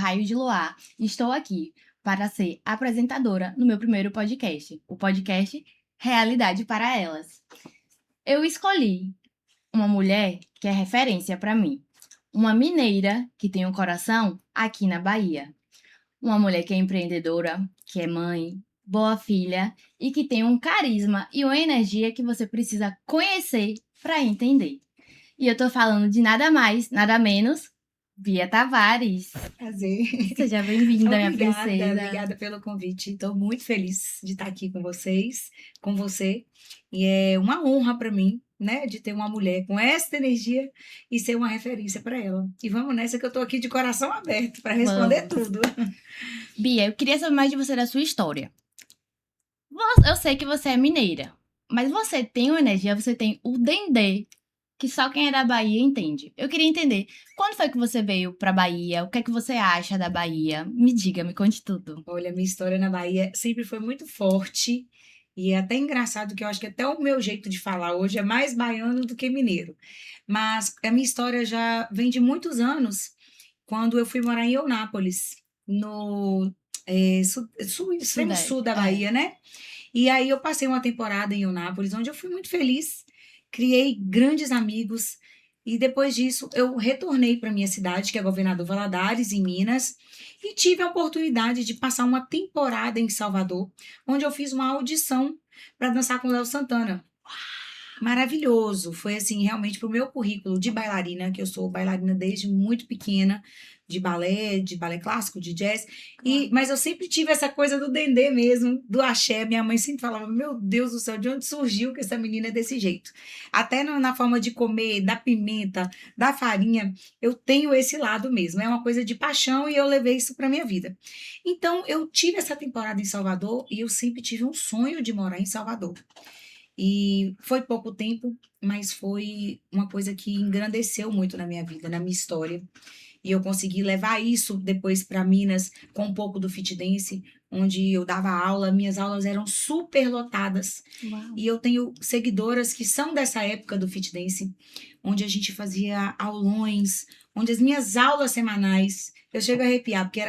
Raio de Luar e estou aqui para ser apresentadora no meu primeiro podcast, o podcast Realidade para Elas. Eu escolhi uma mulher que é referência para mim, uma mineira que tem um coração aqui na Bahia, uma mulher que é empreendedora, que é mãe, boa filha e que tem um carisma e uma energia que você precisa conhecer para entender. E eu tô falando de nada mais, nada menos, Bia Tavares. Prazer. Seja bem-vinda, minha Obrigada, princesa. obrigada pelo convite. Estou muito feliz de estar aqui com vocês, com você. E é uma honra para mim, né, de ter uma mulher com essa energia e ser uma referência para ela. E vamos nessa que eu estou aqui de coração aberto para responder Vamos. tudo. Bia, eu queria saber mais de você, da sua história. Eu sei que você é mineira, mas você tem uma energia, você tem o dendê, que só quem é da Bahia entende. Eu queria entender, quando foi que você veio pra Bahia? O que é que você acha da Bahia? Me diga, me conte tudo. Olha, minha história na Bahia sempre foi muito forte. E é até engraçado que eu acho que até o meu jeito de falar hoje é mais baiano do que mineiro. Mas a minha história já vem de muitos anos, quando eu fui morar em Eunápolis, no extremo sul Sudeste. da É. Bahia, né? E aí eu passei uma temporada em Eunápolis, onde eu fui muito feliz, criei grandes amigos, e depois disso eu retornei para minha cidade, que é Governador Valadares, em Minas, e tive a oportunidade de passar uma temporada em Salvador, onde eu fiz uma audição para dançar com o Léo Santana. Maravilhoso. Foi assim, realmente para o meu currículo de bailarina, que eu sou bailarina desde muito pequena, de balé clássico, de jazz, Uau. mas eu sempre tive essa coisa do dendê mesmo, do axé. Minha mãe sempre falava: "Meu Deus do céu, de onde surgiu que essa menina é desse jeito?". Até na forma de comer, da pimenta, da farinha, eu tenho esse lado mesmo. É uma coisa de paixão e eu levei isso para minha vida. Então, eu tive essa temporada em Salvador e eu sempre tive um sonho de morar em Salvador. E foi pouco tempo, mas foi uma coisa que engrandeceu muito na minha vida, na minha história. E eu consegui levar isso depois para Minas com um pouco do fit dance, onde eu dava aula, minhas aulas eram super lotadas. Uau. E eu tenho seguidoras que são dessa época do fit dance, onde a gente fazia aulões, onde as minhas aulas semanais, eu chego a arrepiar, porque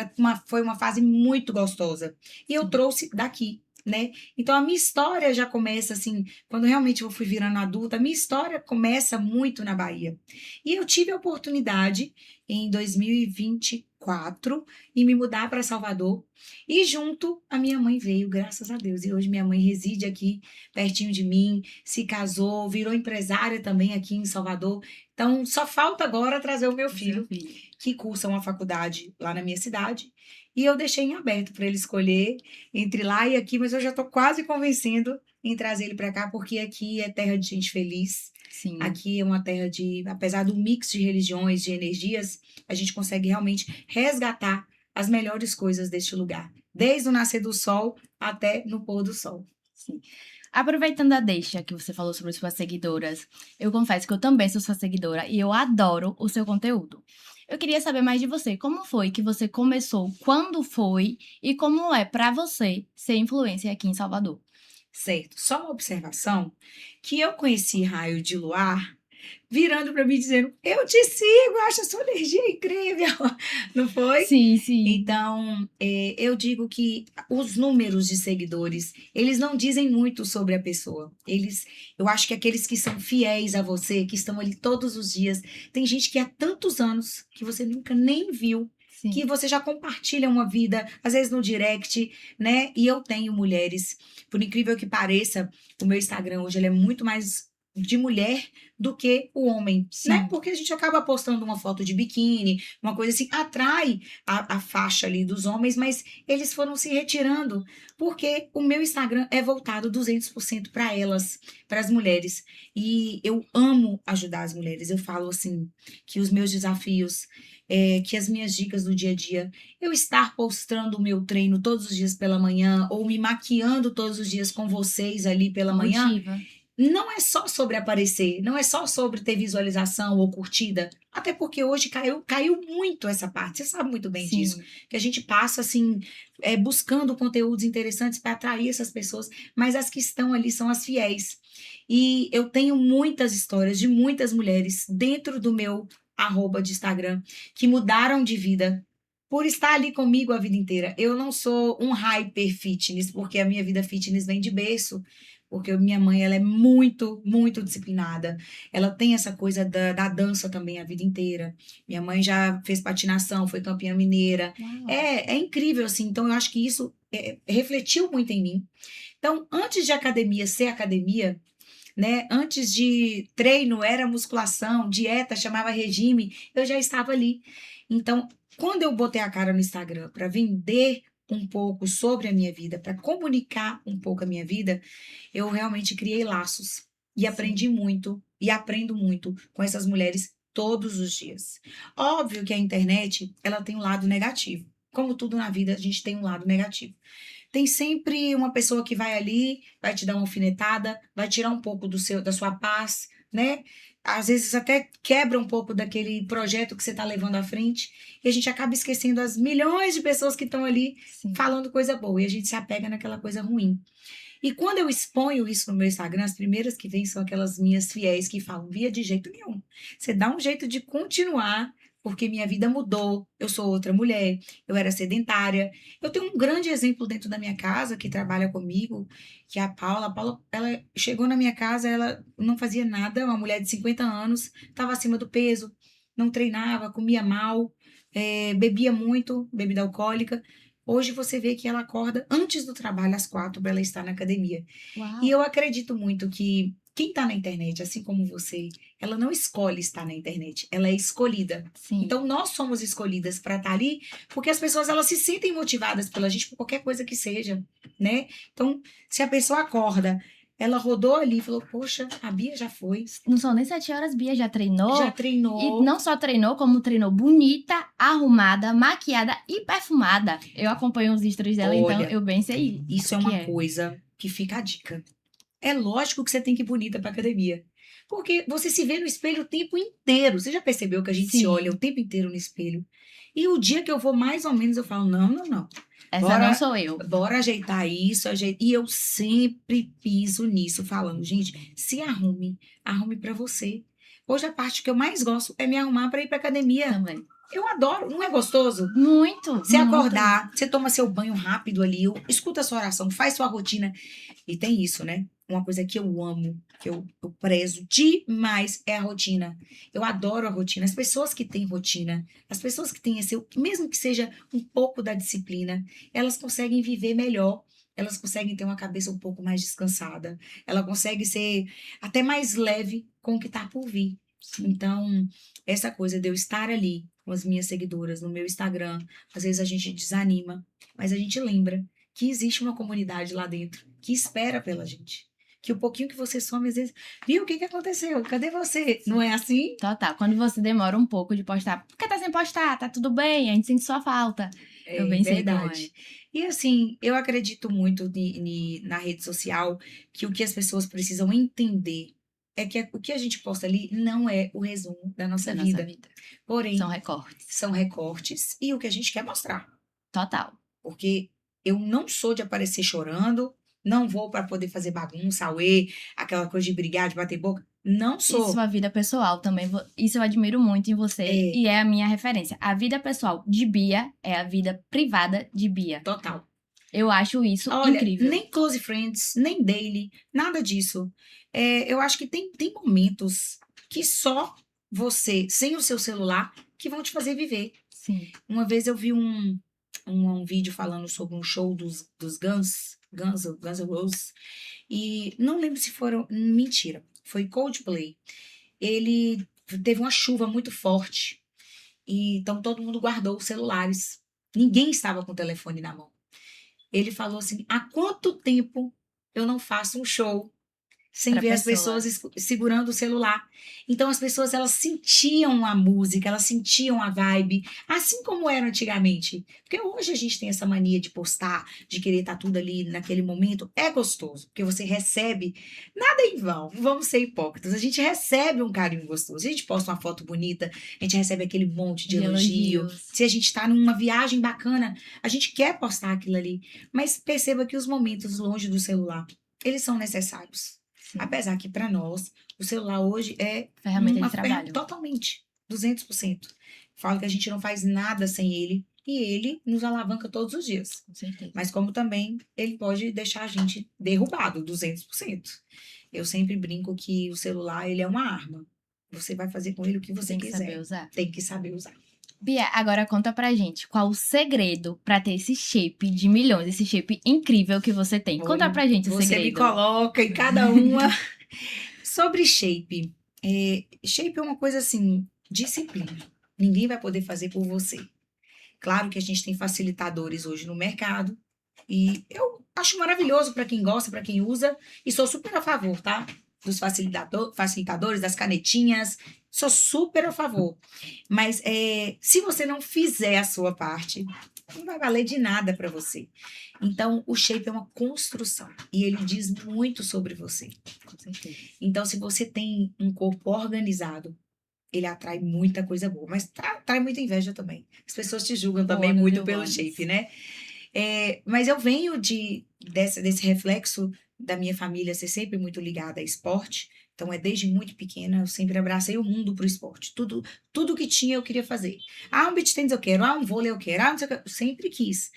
foi uma fase muito gostosa. E eu Sim. trouxe daqui, né? Então a minha história já começa assim, quando realmente eu fui virando adulta, a minha história começa muito na Bahia. E eu tive a oportunidade em 2024 em me mudar para Salvador e junto a minha mãe veio, graças a Deus. E hoje minha mãe reside aqui pertinho de mim, se casou, virou empresária também aqui em Salvador. Então só falta agora trazer o meu O seu filho, filho. que cursa uma faculdade lá na minha cidade. E eu deixei em aberto para ele escolher entre lá e aqui, mas eu já estou quase convencendo em trazer ele para cá, porque aqui é terra de gente feliz. Sim. Aqui é uma terra de, apesar do mix de religiões, de energias, a gente consegue realmente resgatar as melhores coisas deste lugar, desde o nascer do sol até no pôr do sol. Sim. Aproveitando a deixa que você falou sobre suas seguidoras, eu confesso que eu também sou sua seguidora e eu adoro o seu conteúdo. Eu queria saber mais de você. Como foi que você começou? Quando foi? E como é pra você ser influência aqui em Salvador? Certo? Só uma observação, que eu conheci Raio de Luar virando para mim dizendo: "Eu te sigo, acho a sua energia incrível", não foi? Sim, sim. Então, eu digo que os números de seguidores, eles não dizem muito sobre a pessoa. Eu acho que aqueles que são fiéis a você, que estão ali todos os dias, tem gente que há tantos anos que você nunca nem viu, que Sim. você já compartilha uma vida, às vezes no direct, né? E eu tenho mulheres, por incrível que pareça, o meu Instagram hoje ele é muito mais de mulher do que o homem, né? Sim. Porque a gente acaba postando uma foto de biquíni, uma coisa assim, atrai a faixa ali dos homens, mas eles foram se retirando, porque o meu Instagram é voltado 200% para elas, para as mulheres. E eu amo ajudar as mulheres. Eu falo assim, que os meus desafios, que as minhas dicas do dia a dia, eu estar postando o meu treino todos os dias pela manhã, ou me maquiando todos os dias com vocês ali pela manhã, Motiva. não é só sobre aparecer, não é só sobre ter visualização ou curtida, até porque hoje caiu muito essa parte, você sabe muito bem disso, Sim. que a gente passa assim, buscando conteúdos interessantes para atrair essas pessoas, mas as que estão ali são as fiéis. E eu tenho muitas histórias de muitas mulheres dentro do meu arroba de Instagram que mudaram de vida, por estar ali comigo a vida inteira. Eu não sou um hyper fitness, porque a minha vida fitness vem de berço. Porque minha mãe, ela é muito, muito disciplinada. Ela tem essa coisa da dança também a vida inteira. Minha mãe já fez patinação, foi campeã mineira. Uau. É incrível, assim. Então, eu acho que isso refletiu muito em mim. Então, antes de academia ser academia, né? Antes de treino era musculação, dieta chamava regime, eu já estava ali. Então, quando eu botei a cara no Instagram para vender um pouco sobre a minha vida, para comunicar um pouco a minha vida, eu realmente criei laços e Sim. aprendi muito e aprendo muito com essas mulheres todos os dias. Óbvio que a internet, ela tem um lado negativo. Como tudo na vida, a gente tem um lado negativo. Tem sempre uma pessoa que vai ali, vai te dar uma alfinetada, vai tirar um pouco da sua paz, né? Às vezes até quebra um pouco daquele projeto que você está levando à frente, e a gente acaba esquecendo as milhões de pessoas que estão ali Sim. falando coisa boa, e a gente se apega naquela coisa ruim. E quando eu exponho isso no meu Instagram, as primeiras que vêm são aquelas minhas fiéis que falam, via de jeito nenhum. Você dá um jeito de continuar, porque minha vida mudou, eu sou outra mulher, eu era sedentária. Eu tenho um grande exemplo dentro da minha casa, que trabalha comigo, que é a Paula. A Paula, ela chegou na minha casa, ela não fazia nada, uma mulher de 50 anos, estava acima do peso, não treinava, comia mal, bebia muito, bebida alcoólica. Hoje você vê que ela acorda antes do trabalho, às 4, para ela estar na academia. E Uau. eu acredito muito que quem está na internet, assim como você, ela não escolhe estar na internet, ela é escolhida. Sim. Então, nós somos escolhidas para estar ali, porque as pessoas elas se sentem motivadas pela gente por qualquer coisa que seja, né? Então, se a pessoa acorda, ela rodou ali e falou: Poxa, a Bia já foi, Não são nem 7 horas, Bia já já treinou. E treinou. não só treinou, como treinou bonita, arrumada, maquiada e perfumada. Eu acompanho os stories dela, então Olha, eu bem sei isso é que uma é. coisa que fica a dica. É lógico que você tem que ir bonita para academia. Porque você se vê no espelho o tempo inteiro. Você já percebeu que a gente se olha o Sim, tempo inteiro no espelho? E o dia que eu vou mais ou menos, eu falo, não, não, não. essa não Bora, sou eu. bora ajeitar isso, E eu sempre piso nisso, falando, gente, se arrume, arrume para você. Hoje a parte que eu mais gosto é me arrumar para ir para academia. Também. Eu adoro, não é gostoso? Muito, Você muito. acordar, você toma seu banho rápido ali, escuta a sua oração, faz sua rotina. E tem isso, né? Uma coisa que eu amo, que eu prezo demais é a rotina. Eu adoro a rotina. As pessoas que têm rotina, as pessoas que têm esse, mesmo que seja um pouco da disciplina, elas conseguem viver melhor. Elas conseguem ter uma cabeça um pouco mais descansada. Ela consegue ser até mais leve com o que está por vir. Sim. Então, essa coisa de eu estar ali com as minhas seguidoras no meu Instagram, às vezes a gente desanima, mas a gente lembra que existe uma comunidade lá dentro que espera pela gente. Que o pouquinho que você some, às vezes, viu o que aconteceu? Cadê você? Não é assim? Total. Quando você demora um pouco de postar, porque tá sem postar, tá tudo bem, a gente sente sua falta. Eu É bem sei como é. verdade. E assim, eu acredito muito na rede social que o que as pessoas precisam entender é que o que a gente posta ali não é o resumo da nossa Da nossa vida. vida. São Porém, recortes. são recortes e o que a gente quer mostrar. Total. Porque eu não sou de aparecer chorando, não vou para poder fazer bagunça, auê, aquela coisa de brigar, de bater boca. Não E sou. sua vida pessoal também, isso eu admiro muito em você É, e é a minha referência. A vida pessoal de Bia é a vida privada de Bia. total. Eu acho isso Olha, incrível. nem close friends, nem daily, nada disso. Eu acho que tem momentos que só você, sem o seu celular, que vão te fazer viver. Sim. Uma vez eu vi um vídeo falando sobre um show dos Guns N' Roses, e não lembro se foram. Mentira, foi Coldplay. Ele teve uma chuva muito forte, e então todo mundo guardou os celulares. Ninguém estava com o telefone na mão. Ele falou assim: há quanto tempo eu não faço um show sem Pra ver as pessoas pessoas. segurando o celular? Então as pessoas elas sentiam a música, elas sentiam a vibe, assim como era antigamente. Porque hoje a gente tem essa mania de postar, de querer estar tudo ali naquele momento. É gostoso, porque você recebe nada em vão. Vamos ser hipócritas. A gente recebe um carinho gostoso. A gente posta uma foto bonita, a gente recebe aquele monte de De elogio. elogios. Se a gente está numa viagem bacana, a gente quer postar aquilo ali. Mas perceba que os momentos longe do celular, eles são necessários. Sim. Apesar que para nós, o celular hoje é Ferramenta uma de trabalho. totalmente, 200%. Falo que a gente não faz nada sem ele e ele nos alavanca todos os dias. Com certeza. Mas como também ele pode deixar a gente derrubado 200%. Eu sempre brinco que o celular, ele é uma arma. Você vai fazer com ele o que você Tem que saber quiser. usar. Tem que saber usar. Bia, agora conta pra gente, qual o segredo pra ter esse shape de milhões, esse shape incrível que você tem? Conta Olha, pra gente o você me segredo. coloca em cada uma. Sobre shape. Shape é uma coisa assim, disciplina. Ninguém vai poder fazer por você. Claro que a gente tem facilitadores hoje no mercado. E eu acho maravilhoso para quem gosta, para quem usa. E sou super a favor, tá? Dos facilitadores, das canetinhas. Sou super a favor. Mas se você não fizer a sua parte, não vai valer de nada para você. Então, o shape é uma construção. E ele diz muito sobre você. Com certeza. Então, se você tem um corpo organizado, ele atrai muita coisa boa, mas atrai muita inveja também. As pessoas te julgam também Bônus e muito o pelo bônus. shape, né? Mas eu venho desse reflexo da minha família ser sempre muito ligada a esporte. Então, desde muito pequena, eu sempre abracei o mundo pro esporte. Tudo que tinha, eu queria fazer. Um beach tennis eu quero, um vôlei eu quero, não sei o que. Eu sempre quis.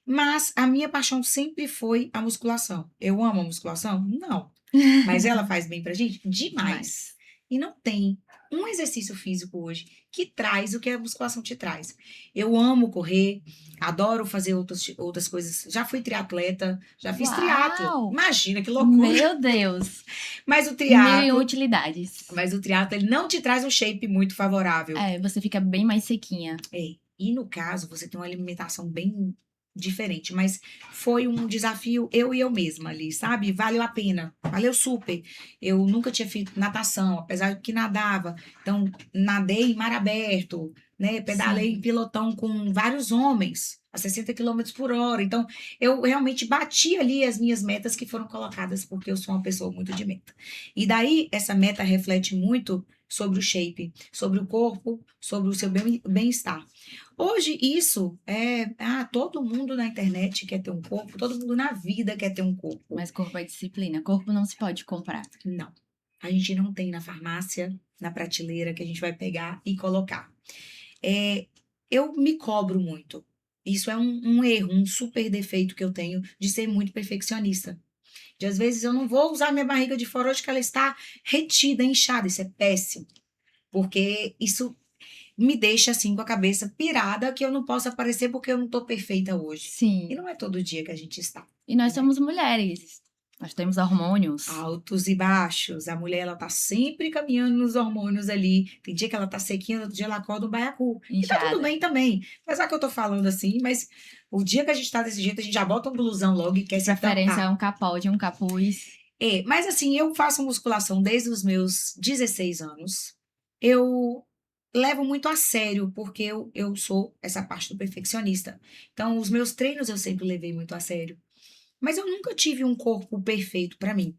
Mas a minha paixão sempre foi a musculação. Eu amo a musculação? Não. Mas ela faz bem pra gente? Demais. E não tem um exercício físico hoje que traz o que a musculação te traz. Eu amo correr, adoro fazer outras coisas. Já fui triatleta, já fiz triatlo. Uau! Imagina que loucura. Meu Deus! Mas o Mil e um triatlo, utilidades. ele não te traz um shape muito favorável. Você fica bem mais sequinha. E no caso, você tem uma alimentação bem diferente, mas foi um desafio eu e eu mesma ali, sabe? Valeu a pena, valeu super. Eu nunca tinha feito natação, apesar de que nadava. Então, nadei em mar aberto, né? Pedalei em Sim. pilotão com vários homens, a 60 quilômetros por hora. Então, eu realmente bati ali as minhas metas que foram colocadas, porque eu sou uma pessoa muito de meta. E daí, essa meta reflete muito sobre o shape, sobre o corpo, sobre o seu bem-estar. Hoje, isso todo mundo na internet quer ter um corpo, todo mundo na vida quer ter um corpo. Mas corpo é disciplina. Corpo não se pode comprar. Não. A gente não tem na farmácia, na prateleira, que a gente vai pegar e colocar. Eu me cobro muito. Isso é um erro, um super defeito que eu tenho de ser muito perfeccionista. De às vezes eu não vou usar minha barriga de fora hoje que ela está retida, inchada. Isso é péssimo. Porque isso me deixa assim com a cabeça pirada que eu não posso aparecer porque eu não tô perfeita hoje. E Sim. não é todo dia que a gente está. E nós né? somos mulheres. Nós temos hormônios. Altos e baixos. A mulher, ela tá sempre caminhando nos hormônios ali. Tem dia que ela tá sequinha, outro dia ela acorda um baiacu. E tá tudo Inchada. bem também. Apesar que eu tô falando assim, mas o dia que a gente tá desse jeito, a gente já bota um blusão logo e quer se Preferência tampar. é um capode, um capuz. Mas assim, eu faço musculação desde os meus 16 anos. Eu levo muito a sério, porque eu sou essa parte do perfeccionista. Então, os meus treinos eu sempre levei muito a sério. Mas eu nunca tive um corpo perfeito pra mim.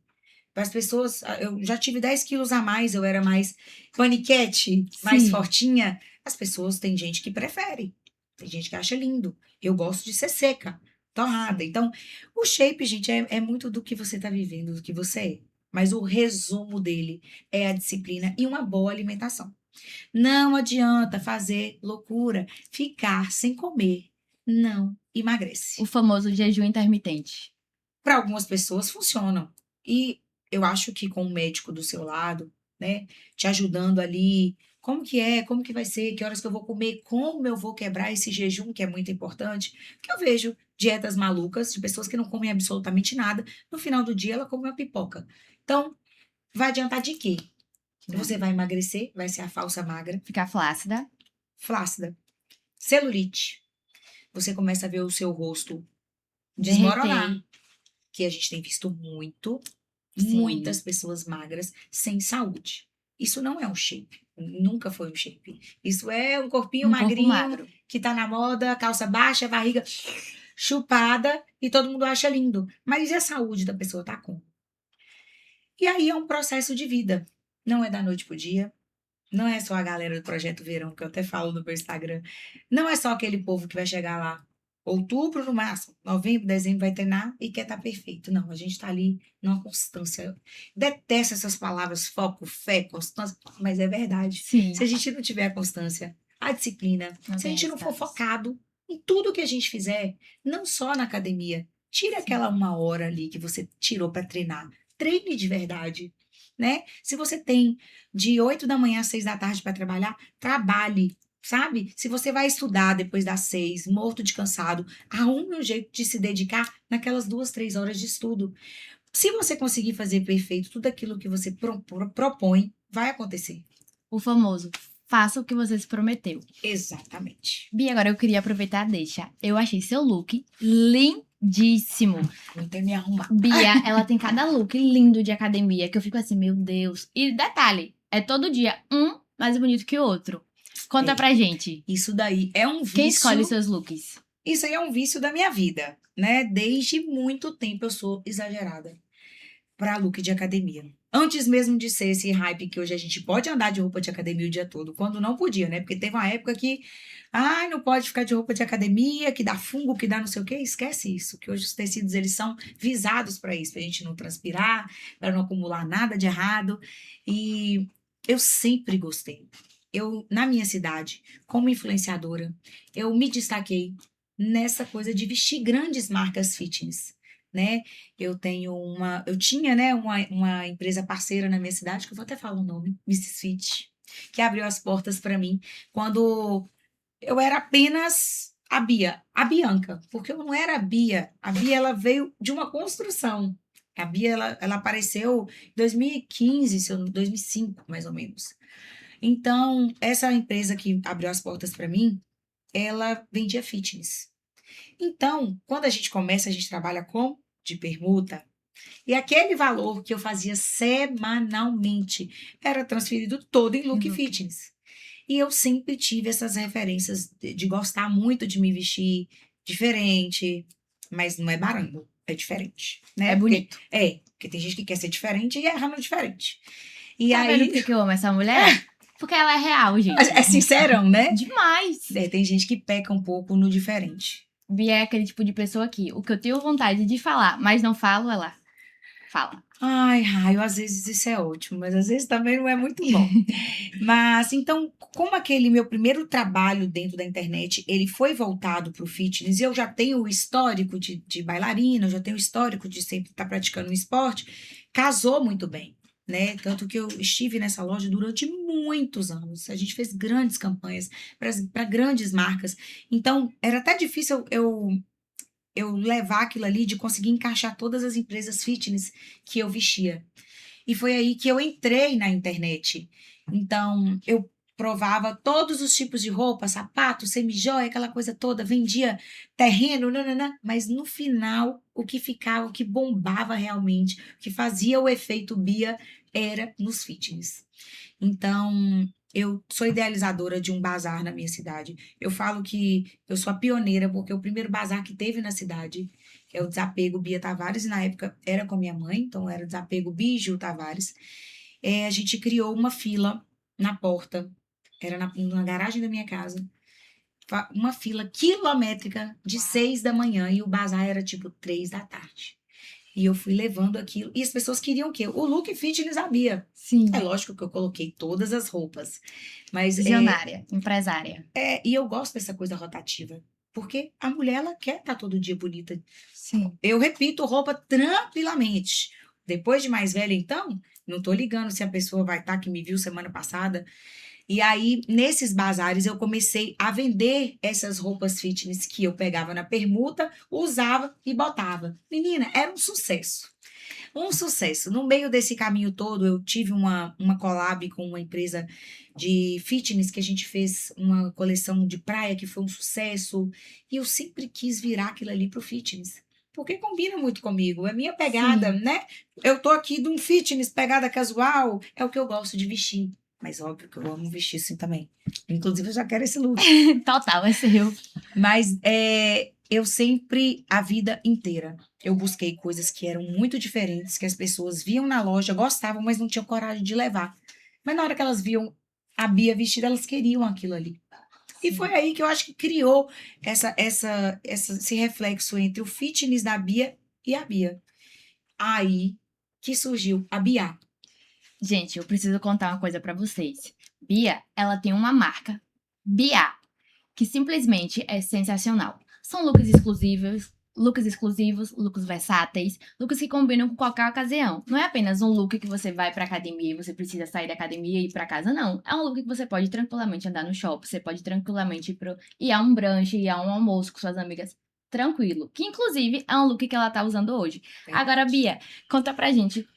Para as pessoas, eu já tive 10 quilos a mais, eu era mais paniquete, mais Sim. fortinha. As pessoas, tem gente que prefere, tem gente que acha lindo. Eu gosto de ser seca, torrada. Então, o shape, gente, é muito do que você está vivendo, do que você é. Mas o resumo dele é a disciplina e uma boa alimentação. Não adianta fazer loucura, ficar sem comer. Não emagrece. O famoso jejum intermitente. Para algumas pessoas funcionam. E eu acho que com o médico do seu lado, né, te ajudando ali, como que vai ser, que horas que eu vou comer, como eu vou quebrar esse jejum, que é muito importante. Porque eu vejo dietas malucas de pessoas que não comem absolutamente nada, no final do dia ela come uma pipoca. Então, vai adiantar de quê? Você vai emagrecer, vai ser a falsa magra, Ficar flácida. flácida, celulite. Você começa a ver o seu rosto desmoronar. Derreter. Que a gente tem visto Sim. muitas pessoas magras sem saúde. Isso não é um shape, nunca foi um shape. Isso é um corpinho Um corpo magrinho magro. que tá na moda, calça baixa, barriga chupada e todo mundo acha lindo. Mas e a saúde da pessoa tá como? E aí é um processo de vida. Não é da noite pro dia. Não é só a galera do Projeto Verão, que eu até falo no meu Instagram. Não é só aquele povo que vai chegar lá outubro no máximo, novembro, dezembro vai treinar e quer estar perfeito. Não, a gente está ali numa constância. Detesto essas palavras foco, fé, constância, mas é verdade. Sim. Se a gente não tiver a constância, a disciplina, Não se a tem gente não for resultados. focado, em tudo que a gente fizer, não só na academia. Tire aquela 1 hora ali que você tirou para treinar. Treine de verdade, né? Se você tem de 8 da manhã às 6 da tarde para trabalhar, trabalhe, sabe? Se você vai estudar depois das 6, morto de cansado, arrume um jeito de se dedicar naquelas 2, 3 horas de estudo. Se você conseguir fazer perfeito tudo aquilo que você propõe, vai acontecer. O famoso, faça o que você se prometeu. Exatamente. Bia, agora eu queria aproveitar a deixa. Eu achei seu look lindíssimo. Vou até me arrumar. Bia, ela tem cada look lindo de academia que eu fico assim, meu Deus. E detalhe, é todo dia um mais bonito que o outro. Conta É. pra gente. Isso daí é um vício. Quem escolhe os seus looks? Isso aí é um vício da minha vida, né? Desde muito tempo eu sou exagerada para look de academia. Antes mesmo de ser esse hype que hoje a gente pode andar de roupa de academia o dia todo, quando não podia, né? Porque teve uma época que, ai, não pode ficar de roupa de academia, que dá fungo, que dá não sei o quê. Esquece isso, que hoje os tecidos eles são visados para isso, pra gente não transpirar, para não acumular nada de errado. E eu sempre gostei. Eu, na minha cidade, como influenciadora, eu me destaquei nessa coisa de vestir grandes marcas fitness, né? Eu tinha, né, uma empresa parceira na minha cidade, que eu vou até falar o nome, Mrs. Fit, que abriu as portas para mim quando eu era apenas a Bia, a Bianca, porque eu não era a Bia. A Bia, ela veio de uma construção. A Bia, ela apareceu em 2015, 2005, mais ou menos. Então, essa empresa que abriu as portas para mim, ela vendia fitness. Então, quando a gente começa, a gente trabalha com de permuta. E aquele valor que eu fazia semanalmente era transferido todo em look fitness. E eu sempre tive essas referências de gostar muito de me vestir diferente, mas não é barango, é diferente, né? É bonito. Porque tem gente que quer ser diferente e erra no diferente. E Tá vendo aí, por que eu amo essa mulher? Porque ela é real, gente. é sincerão, né? Demais. Tem gente que peca um pouco no diferente. Bia é aquele tipo de pessoa aqui. O que eu tenho vontade de falar, mas não falo, ela fala. Ai, raio, às vezes isso é ótimo, mas às vezes também não é muito bom. Mas então, como aquele meu primeiro trabalho dentro da internet, ele foi voltado para o fitness, e eu já tenho o histórico de bailarina, eu já tenho o histórico de sempre estar praticando um esporte, casou muito bem, né? Tanto que eu estive nessa loja durante muitos anos. A gente fez grandes campanhas para grandes marcas. Então, era até difícil eu levar aquilo ali de conseguir encaixar todas as empresas fitness que eu vestia. E foi aí que eu entrei na internet. Então, eu provava todos os tipos de roupa, sapato, semijoia, aquela coisa toda, vendia terreno, nananã, mas no final, o que ficava, o que bombava realmente, o que fazia o efeito Bia era nos fitness. Então, eu sou idealizadora de um bazar na minha cidade. Eu falo que eu sou a pioneira, porque o primeiro bazar que teve na cidade é o Desapego Bia Tavares, e na época era com minha mãe, então era o Desapego Biju Tavares. A gente criou uma fila na porta, era na garagem da minha casa, uma fila quilométrica de 6 da manhã, e o bazar era tipo 3 da tarde. E eu fui levando aquilo. E as pessoas queriam o quê? O look fitness da Bia. Sim. É lógico que eu coloquei todas as roupas. Mas Visionária, empresária. e eu gosto dessa coisa rotativa. Porque a mulher, ela quer estar todo dia bonita. Sim. Eu repito roupa tranquilamente. Depois de mais velha, então, não tô ligando se a pessoa vai estar que me viu semana passada. E aí, nesses bazares, eu comecei a vender essas roupas fitness que eu pegava na permuta, usava e botava. Menina, era um sucesso. Um sucesso. No meio desse caminho todo, eu tive uma collab com uma empresa de fitness que a gente fez uma coleção de praia que foi um sucesso. E eu sempre quis virar aquilo ali pro fitness. Porque combina muito comigo, é minha pegada, Sim. né? Eu tô aqui de um fitness, pegada casual, é o que eu gosto de vestir. Mas óbvio que eu amo vestir assim também. Inclusive, eu já quero esse look. Total, é seu. Mas eu sempre, a vida inteira, eu busquei coisas que eram muito diferentes, que as pessoas viam na loja, gostavam, mas não tinham coragem de levar. Mas na hora que elas viam a Bia vestida, elas queriam aquilo ali. E foi aí que eu acho que criou esse reflexo entre o fitness da Bia e a Bia. Aí que surgiu a Bia. Gente, eu preciso contar uma coisa pra vocês. Bia, ela tem uma marca, Bia, que simplesmente é sensacional. São looks exclusivos, looks versáteis, looks que combinam com qualquer ocasião. Não é apenas um look que você vai pra academia e você precisa sair da academia e ir pra casa, não. É um look que você pode tranquilamente andar no shopping, você pode tranquilamente ir a um brunch, ir a um almoço com suas amigas. Tranquilo. Que, inclusive, é um look que ela tá usando hoje. Agora, Bia, conta pra gente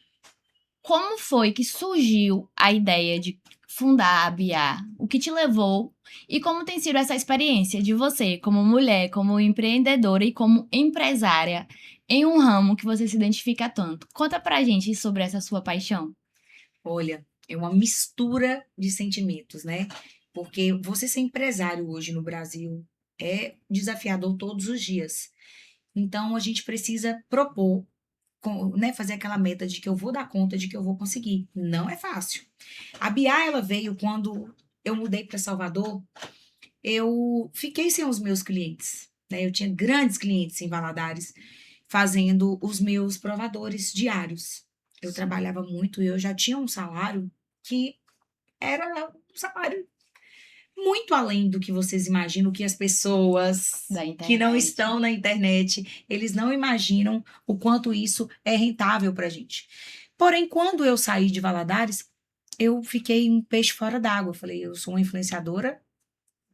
como foi que surgiu a ideia de fundar a Bia? O que te levou e como tem sido essa experiência de você, como mulher, como empreendedora e como empresária, em um ramo que você se identifica tanto? Conta pra gente sobre essa sua paixão. Olha, é uma mistura de sentimentos, né? Porque você ser empresário hoje no Brasil é desafiador todos os dias. Então, a gente precisa propor, né, fazer aquela meta de que eu vou dar conta, de que eu vou conseguir. Não é fácil. A Bia, ela veio quando eu mudei para Salvador, eu fiquei sem os meus clientes, né? Eu tinha grandes clientes em Valadares fazendo os meus provadores diários. Eu Sim. trabalhava muito e eu já tinha um salário que era um salário muito além do que vocês imaginam, que as pessoas Da que não internet. estão na internet, eles não imaginam o quanto isso é rentável para a gente. Porém, quando eu saí de Valadares, eu fiquei um peixe fora d'água. Eu falei, eu sou uma influenciadora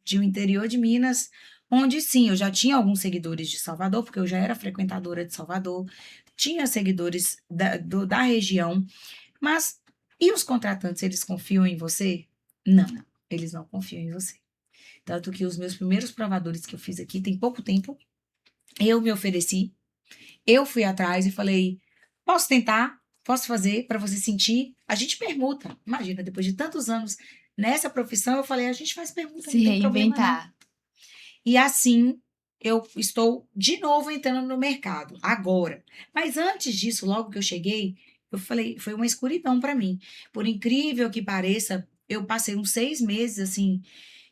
de um interior de Minas, onde sim, eu já tinha alguns seguidores de Salvador, porque eu já era frequentadora de Salvador, tinha seguidores da região, mas e os contratantes, eles confiam em você? Não, eles não confiam em você. Tanto que os meus primeiros provadores que eu fiz aqui, tem pouco tempo, eu me ofereci, eu fui atrás e falei: posso tentar? Posso fazer para você sentir? A gente permuta. Imagina, depois de tantos anos nessa profissão, eu falei: a gente faz permuta, Se não tem problema não. reinventar. E assim eu estou de novo entrando no mercado, agora. Mas antes disso, logo que eu cheguei, eu falei, foi uma escuridão para mim. Por incrível que pareça, eu passei uns 6 meses assim,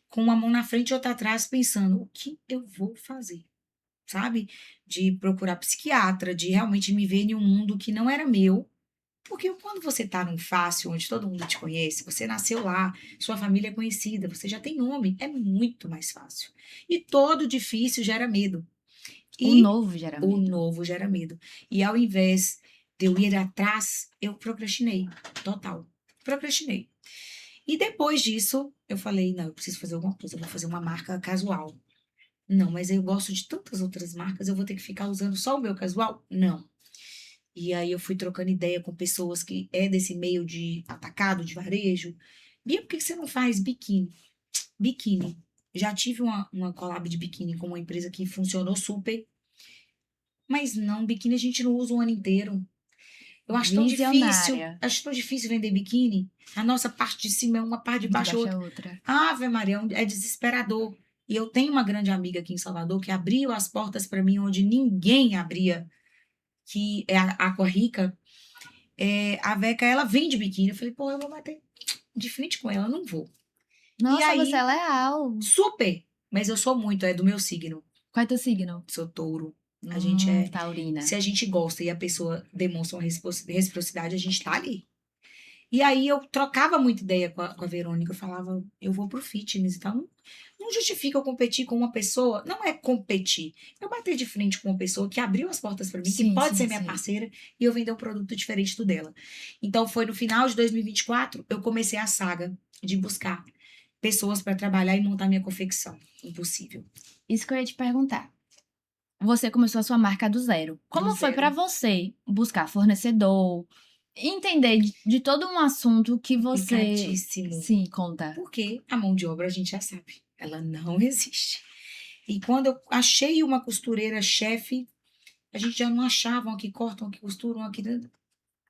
com uma mão na frente e outra atrás, pensando, o que eu vou fazer? Sabe? De procurar psiquiatra, de realmente me ver em um mundo que não era meu. Porque quando você tá num fácil, onde todo mundo te conhece, você nasceu lá, sua família é conhecida, você já tem nome, é muito mais fácil. E todo difícil gera medo. O E novo gera o medo. novo gera medo. E ao invés de eu ir atrás, eu procrastinei. Total. Procrastinei. E depois disso, eu falei, não, eu preciso fazer alguma coisa, eu vou fazer uma marca casual. Não, mas eu gosto de tantas outras marcas, eu vou ter que ficar usando só o meu casual? Não. E aí eu fui trocando ideia com pessoas que é desse meio de atacado, de varejo. Bia, por que que você não faz biquíni? Biquíni. Já tive uma collab de biquíni com uma empresa que funcionou super, mas não, biquíni a gente não usa o ano inteiro. Visionária. Acho tão difícil vender biquíni. A nossa parte de cima é uma, parte de De baixo é baixo é outra. outra. Ave Maria, é desesperador. E eu tenho uma grande amiga aqui em Salvador que abriu as portas para mim onde ninguém abria, que é a Aqua Rica. A Veca, ela vende biquíni. Eu falei, pô, eu vou bater de frente com ela, não vou. E Nossa, você é aí, leal. super. Mas eu sou muito, é do meu signo. Qual é teu signo? Sou touro. A gente é. Se Taurina. a gente gosta e a pessoa demonstra uma reciprocidade, a gente tá ali. E aí eu trocava muita ideia com a Verônica. Eu falava, eu vou pro fitness e tal. Não, não justifica eu competir com uma pessoa. Não é competir. Eu bater de frente com uma pessoa que abriu as portas para mim, que Sim, pode sim, ser minha sim. parceira, e eu vender um produto diferente do dela. Então foi no final de 2024, eu comecei a saga de buscar pessoas para trabalhar e montar minha confecção. Impossível. Isso que eu ia te perguntar. Você começou a sua marca do zero. Do Como foi pra zero. você buscar fornecedor, entender de todo um assunto que você Complicadíssimo. sim conta? Porque a mão de obra a gente já sabe. Ela não existe. E quando eu achei uma costureira chefe, a gente já não achava uma que cortam, uma que costuram, uma que.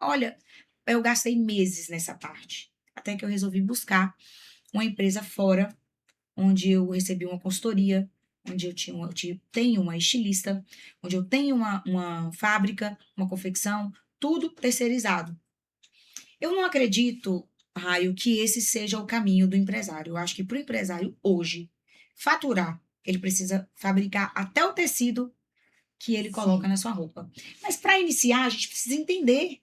Olha, eu gastei meses nessa parte. Até que eu resolvi buscar uma empresa fora, onde eu recebi uma consultoria, onde tenho uma estilista, onde eu tenho uma fábrica, uma confecção, tudo terceirizado. Eu não acredito, Raio, que esse seja o caminho do empresário. Eu acho que para o empresário hoje faturar, ele precisa fabricar até o tecido que ele coloca Sim. na sua roupa. Mas para iniciar, a gente precisa entender.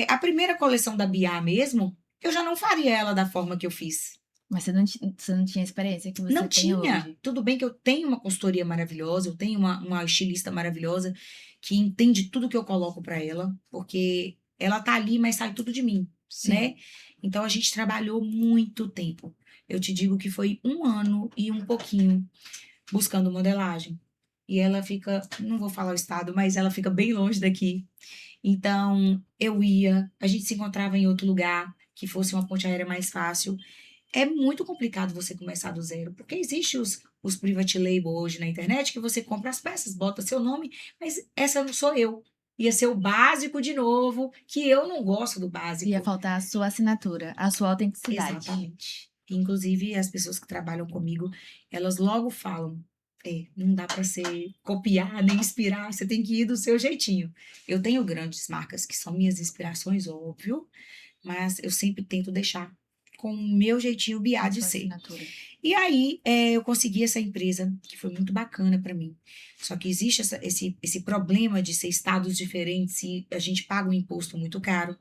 A primeira coleção da Biá mesmo, eu já não faria ela da forma que eu fiz. Mas você não tinha a experiência que você Não tem tinha. hoje. Tudo bem que eu tenho uma consultoria maravilhosa, eu tenho uma estilista maravilhosa que entende tudo que eu coloco para ela, porque ela tá ali, mas sai tudo de mim, Sim. né? Então a gente trabalhou muito tempo. Eu te digo que foi 1 ano e um pouquinho buscando modelagem. E ela fica, não vou falar o estado, mas ela fica bem longe daqui. Então eu ia, a gente se encontrava em outro lugar que fosse uma ponte aérea mais fácil. É muito complicado você começar do zero, porque existe os private label hoje na internet que você compra as peças, bota seu nome, mas essa não sou eu. Ia ser o básico de novo, que eu não gosto do Ia básico. faltar a sua assinatura, a sua autenticidade. Exatamente. Inclusive, as pessoas que trabalham comigo, elas logo falam: não dá para ser copiar nem inspirar, você tem que ir do seu jeitinho. Eu tenho grandes marcas que são minhas inspirações, óbvio, mas eu sempre tento deixar com o meu jeitinho A biá de sua ser. assinatura. E aí, eu consegui essa empresa, que foi muito bacana para mim. Só que existe esse problema de ser estados diferentes e a gente paga um imposto muito caro.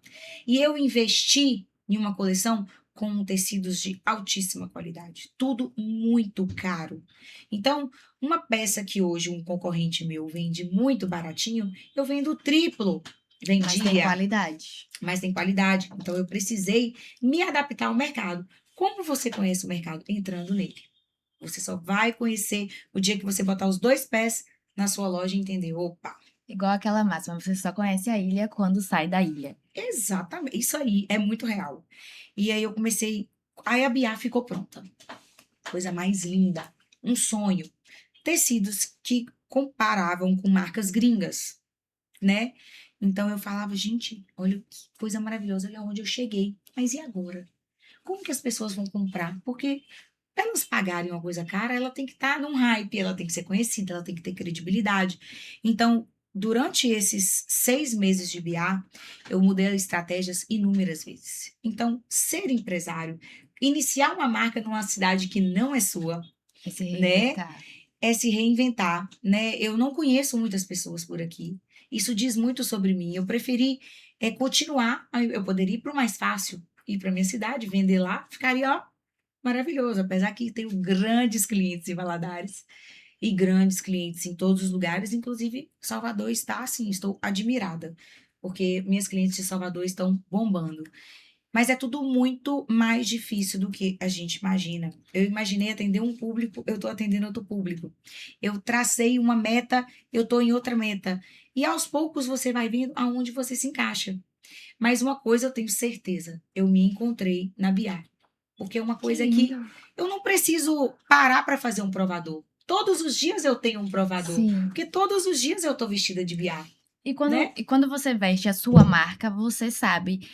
E eu investi em uma coleção com tecidos de altíssima qualidade. Tudo muito caro. Então, uma peça que hoje um concorrente meu vende muito baratinho, eu vendo o triplo. Mas tem Vendia, qualidade. mas tem qualidade. Então, eu precisei me adaptar ao mercado. Como você conhece o mercado? Entrando nele. Você só vai conhecer o dia que você botar os 2 pés na sua loja e entender, opa, Igual aquela máxima, você só conhece a ilha quando sai da ilha. exatamente, isso aí é muito real. E aí eu comecei, aí a Biá ficou pronta. Coisa mais linda, um sonho. Tecidos que comparavam com marcas gringas, né? Então eu falava, gente, olha que coisa maravilhosa, olha onde eu cheguei. Mas e agora? Como que as pessoas vão comprar? Porque para elas pagarem uma coisa cara, ela tem que estar num hype, ela tem que ser conhecida, ela tem que ter credibilidade. Então, durante esses 6 meses de BA, eu mudei as estratégias inúmeras vezes. Então, ser empresário, iniciar uma marca numa cidade que não é sua, É se né? reinventar. É se reinventar, né? Eu não conheço muitas pessoas por aqui. Isso diz muito sobre mim. Eu preferi continuar. Eu poderia ir para o mais fácil, ir para minha cidade, vender lá, ficaria ó, maravilhoso. Apesar que tenho grandes clientes em Valadares e grandes clientes em todos os lugares, inclusive Salvador está assim, estou admirada, porque minhas clientes de Salvador estão bombando. Mas é tudo muito mais difícil do que a gente imagina. Eu imaginei atender um público, eu estou atendendo outro público. Eu tracei uma meta, eu estou em outra meta. E aos poucos você vai vendo aonde você se encaixa. Mas uma coisa eu tenho certeza, eu me encontrei na BIA. Porque é uma Que coisa que lindo. eu não preciso parar para fazer um provador. Todos os dias eu tenho um provador. Sim. Porque todos os dias eu estou vestida de BIA, E né? quando você veste a sua marca, você sabe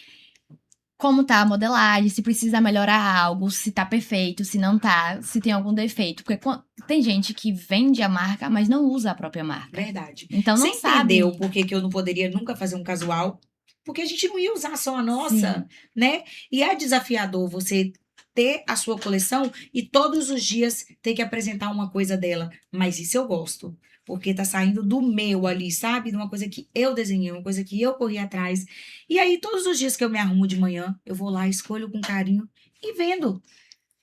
como tá a modelagem, se precisa melhorar algo, se tá perfeito, se não tá, se tem algum defeito. Porque tem gente que vende a marca, mas não usa a própria marca. Verdade. Então Você não entendeu sabe. por que que eu não poderia nunca fazer um casual? Porque a gente não ia usar só a nossa, Sim, né? E é desafiador você ter a sua coleção e todos os dias ter que apresentar uma coisa dela. Mas isso eu gosto. Porque tá saindo do meu ali, sabe? De uma coisa que eu desenhei, uma coisa que eu corri atrás. E aí, todos os dias que eu me arrumo de manhã, eu vou lá, escolho com carinho e vendo,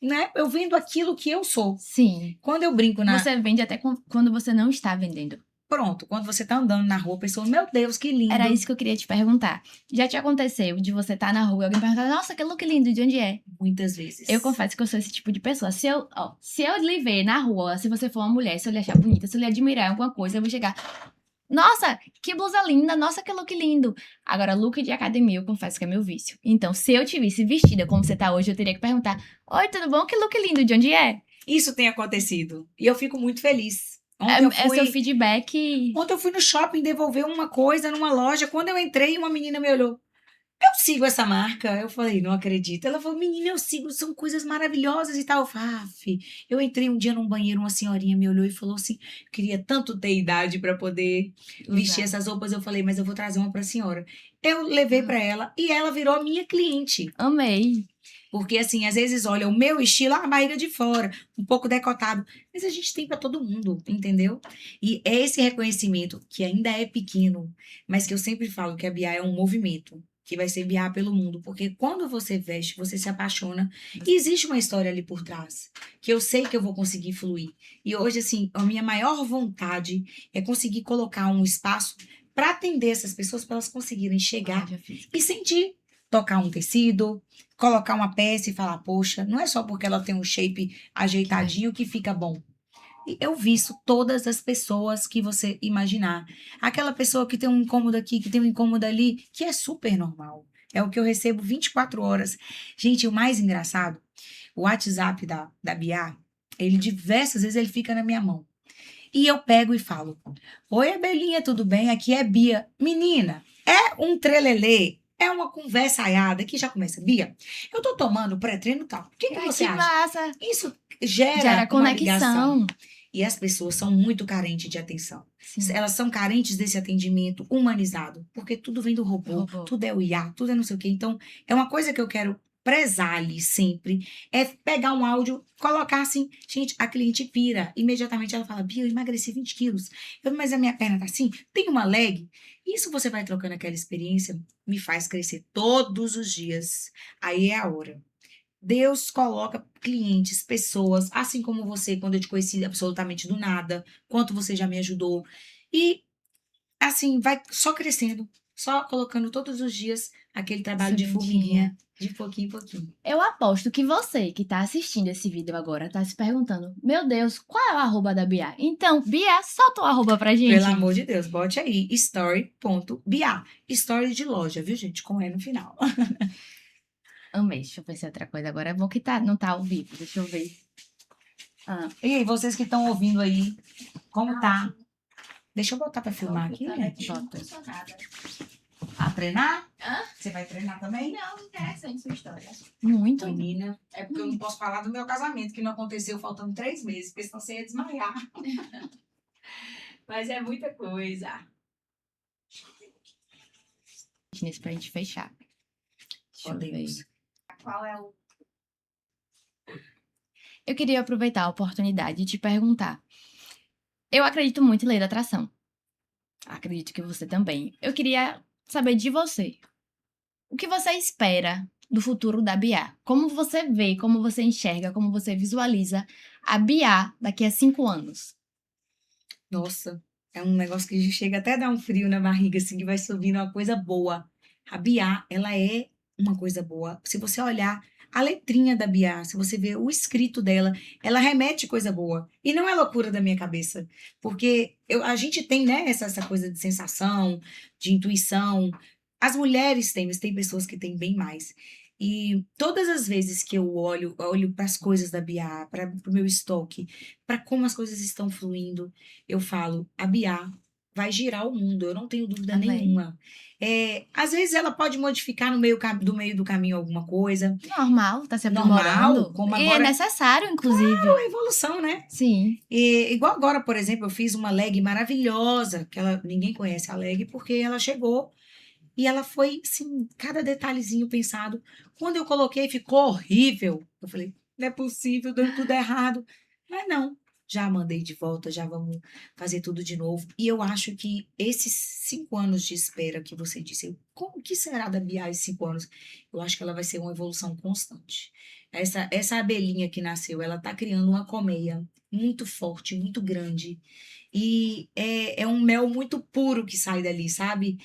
né? Eu vendo aquilo que eu sou. sim. Quando eu brinco Você vende até quando você não está vendendo. Pronto, quando você tá andando na rua, a pessoa, meu Deus, que lindo. Era isso que eu queria te perguntar. Já te aconteceu de você estar na rua e alguém perguntar, nossa, que look lindo, de onde é? Muitas vezes. Eu confesso que eu sou esse tipo de pessoa. Se eu lhe ver na rua, se você for uma mulher, se eu lhe achar bonita, se eu lhe admirar em alguma coisa, eu vou chegar. Nossa, que blusa linda, nossa, que look lindo. Agora, look de academia, eu confesso que é meu vício. Então, se eu te visse vestida como você tá hoje, eu teria que perguntar: oi, tudo bom? Que look lindo, de onde é? Isso tem acontecido. E eu fico muito feliz. É seu feedback. Ontem eu fui no shopping devolver uma coisa numa loja. Quando eu entrei, uma menina me olhou. Eu sigo essa marca. Eu falei, não acredito. Ela falou, menina, eu sigo, são coisas maravilhosas e tal. Eu falei, eu entrei um dia num banheiro, uma senhorinha me olhou e falou assim, eu queria tanto ter idade para poder vestir essas roupas. Eu falei, mas eu vou trazer uma para a senhora. Eu levei para ela e ela virou a minha cliente. Amei. Porque, assim, às vezes, olha, o meu estilo, a barriga de fora, um pouco decotado. Mas a gente tem para todo mundo, entendeu? E é esse reconhecimento, que ainda é pequeno, mas que eu sempre falo que a BIA é um movimento. que vai ser Biá pelo mundo. Porque quando você veste, você se apaixona. E existe uma história ali por trás, que eu sei que eu vou conseguir fluir. E hoje, assim, a minha maior vontade é conseguir colocar um espaço para atender essas pessoas, para elas conseguirem chegar Já fiz. e sentir. Tocar um tecido, colocar uma peça e falar, poxa, não é só porque ela tem um shape ajeitadinho que fica bom. E eu visto todas as pessoas que você imaginar. Aquela pessoa que tem um incômodo aqui, que tem um incômodo ali, que é super normal. É o que eu recebo 24 horas. Gente, o mais engraçado, o WhatsApp da Bia, ele diversas vezes ele fica na minha mão. E eu pego e falo: Oi, Abelinha, tudo bem? Aqui é Bia. Menina, é um trelelê. É uma conversa aiada que já começa. Bia, eu tô tomando pré-treino tal. O que Ai, você que acha? massa! Isso Gera gera uma ligação. conexão. E as pessoas são muito carentes de atenção. Sim. Elas são carentes desse atendimento humanizado, porque tudo vem do robô, Robô. tudo é o IA, tudo é não sei o quê. Então, é uma coisa que eu quero prezar ali sempre, é pegar um áudio, colocar assim, gente, a cliente pira. Imediatamente ela fala, Bia, eu emagreci 20 quilos. Mas a minha perna tá assim, tem uma leg. Isso você vai trocando aquela experiência, me faz crescer todos os dias. Aí é a hora. Deus coloca clientes, pessoas, assim como você, quando eu te conheci absolutamente do nada, quanto você já me ajudou. E, assim, vai só crescendo, só colocando todos os dias aquele trabalho de Sementinha. formiguinha, de pouquinho em pouquinho. Eu aposto que você que tá assistindo esse vídeo agora tá se perguntando: Meu Deus, qual é o arroba da Bia? Então, Bia, solta o arroba pra Pelo gente. amor de Deus, bote aí, story.ba. Story de loja, viu, gente? Com E no final. Amei, deixa eu ver se é outra coisa agora. É bom que tá, não tá ao vivo, deixa eu ver. Ah, E aí, vocês que estão ouvindo aí, como tá? Deixa eu botar pra filmar aqui, gente. bota. A treinar? Hã? Você vai treinar também? Não, interessante sua história. Muito. Menina, é porque eu não posso falar do meu casamento, que não aconteceu faltando 3 meses, porque senão você ia desmaiar. Mas é muita coisa. Nesse pra gente fechar. Deixa eu Podemos. ver. Qual é o. Eu queria aproveitar a oportunidade de te perguntar. Eu acredito muito em lei da atração. Acredito que você também. Eu queria saber de você. O que você espera do futuro da Bia? Como você vê, como você enxerga, como você visualiza a Bia daqui a 5 anos? Nossa, é um negócio que chega até a dar um frio na barriga, assim, que vai subindo uma coisa boa. A Biá, ela é uma coisa boa. Se você olhar a letrinha da Biá, se você ver o escrito dela, ela remete coisa boa. E não é loucura da minha cabeça. Porque a gente tem, né, essa coisa de sensação, de intuição. As mulheres têm, mas tem pessoas que têm bem mais. E todas as vezes que eu olho para as coisas da Biá, para o meu estoque, para como as coisas estão fluindo, eu falo, a Biá vai girar o mundo, eu não tenho dúvida Amém. nenhuma. Às vezes ela pode modificar no meio do caminho alguma coisa, Normal, tá se normal, aprimorando. como E é agora necessário, inclusive. é evolução, né? Sim. E, igual agora, por exemplo, eu fiz uma leg maravilhosa, que ninguém conhece a leg, porque ela chegou e ela foi, assim, cada detalhezinho pensado. Quando eu coloquei, ficou horrível. Eu falei, não é possível, deu tudo errado. Mas não, já mandei de volta, já vamos fazer tudo de novo. E eu acho que esses 5 anos de espera que você disse, como que será da Bia esses 5 anos? Eu acho que ela vai ser uma evolução constante. Essa abelhinha que nasceu, ela está criando uma colmeia muito forte, muito grande. E é um mel muito puro que sai dali, sabe?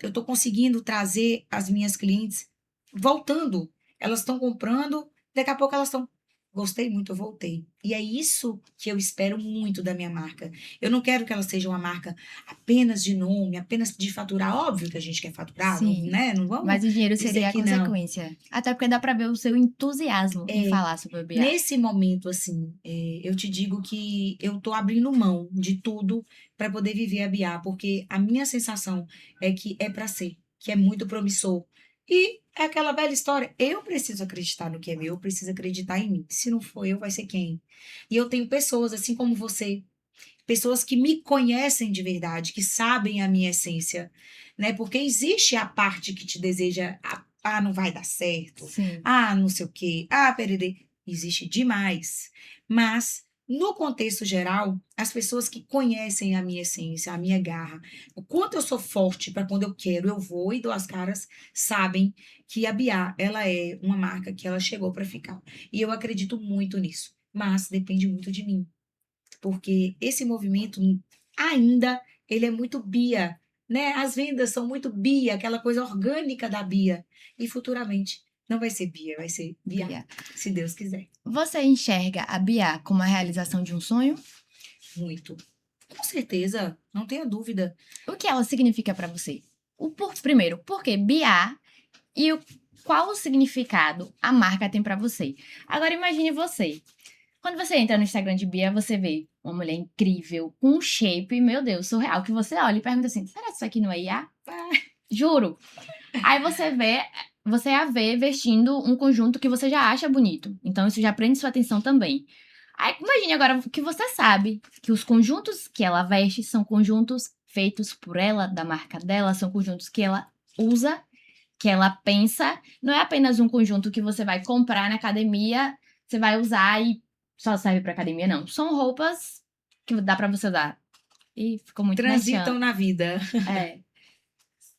Eu tô conseguindo trazer as minhas clientes voltando. Elas estão comprando, daqui a pouco elas estão. Gostei muito, eu voltei. E é isso que eu espero muito da minha marca. Eu não quero que ela seja uma marca apenas de nome, apenas de faturar. Óbvio que a gente quer faturar, não, Sim. né? Não vamos Mas o dinheiro dizer seria a que não. consequência. Até porque dá pra ver o seu entusiasmo em falar sobre o Bia. Nesse momento, assim, eu te digo que eu tô abrindo mão de tudo para poder viver a Biá, porque a minha sensação é que é para ser, que é muito promissor. E é aquela velha história, eu preciso acreditar no que é meu, eu preciso acreditar em mim. Se não for eu, vai ser quem? E eu tenho pessoas, assim como você, pessoas que me conhecem de verdade, que sabem a minha essência, né? Porque existe a parte que te deseja, não vai dar certo, Sim. não sei o quê, perere. Existe demais. Mas No contexto geral, as pessoas que conhecem a minha essência, a minha garra, o quanto eu sou forte para quando eu quero, eu vou e dou as caras, sabem que a Biá, ela é uma marca que ela chegou para ficar. E eu acredito muito nisso, mas depende muito de mim, porque esse movimento ainda ele é muito Bia, né? As vendas são muito Bia, aquela coisa orgânica da Bia. E futuramente não vai ser Bia, vai ser Bia, Bia. se Deus quiser. Você enxerga a BIA como a realização de um sonho? Muito. Com certeza, não tenha dúvida. O que ela significa para você? Primeiro, por que BIA e qual o significado a marca tem para você? Agora imagine você. Quando você entra no Instagram de Bia, você vê uma mulher incrível, com um shape, meu Deus, surreal, que você olha e pergunta assim, será que isso aqui não é IA? Ah, Juro. Aí você a vê vestindo um conjunto que você já acha bonito. Então isso já prende sua atenção também. Aí imagine agora que você sabe que os conjuntos que ela veste são conjuntos feitos por ela, da marca dela, são conjuntos que ela usa, que ela pensa. Não é apenas um conjunto que você vai comprar na academia, você vai usar e só serve pra academia, não. São roupas que dá pra você usar. E ficou muito transitam merchan. na vida. É.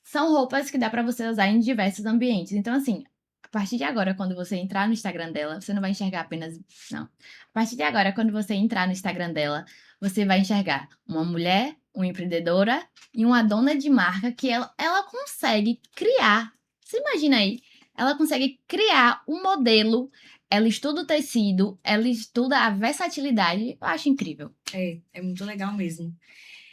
São roupas que dá pra você usar em diversos ambientes. Então, assim, a partir de agora, quando você entrar no Instagram dela, você não vai enxergar apenas. Não. A partir de agora, quando você entrar no Instagram dela, você vai enxergar uma mulher, uma empreendedora e uma dona de marca que ela consegue criar. Você imagina aí? Ela consegue criar um modelo, ela estuda o tecido, ela estuda a versatilidade. Eu acho incrível. É muito legal mesmo.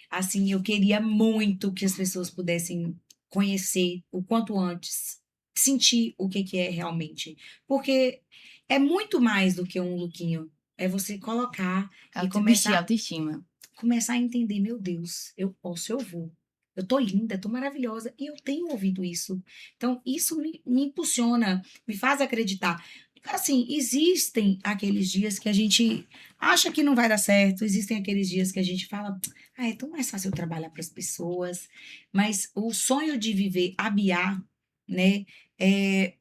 Assim, eu queria muito que as pessoas pudessem conhecer o quanto antes, sentir o que que é realmente. Porque é muito mais do que um lookinho. É você colocar e Vestir começar, autoestima. começar a entender, meu Deus, eu posso, eu vou. Eu tô linda, tô maravilhosa e eu tenho ouvido isso. Então, isso me impulsiona, me faz acreditar. Assim, existem aqueles dias que a gente acha que não vai dar certo, existem aqueles dias que a gente fala, ah, é tão mais fácil eu trabalhar para as pessoas, mas o sonho de viver a Biá, né, é,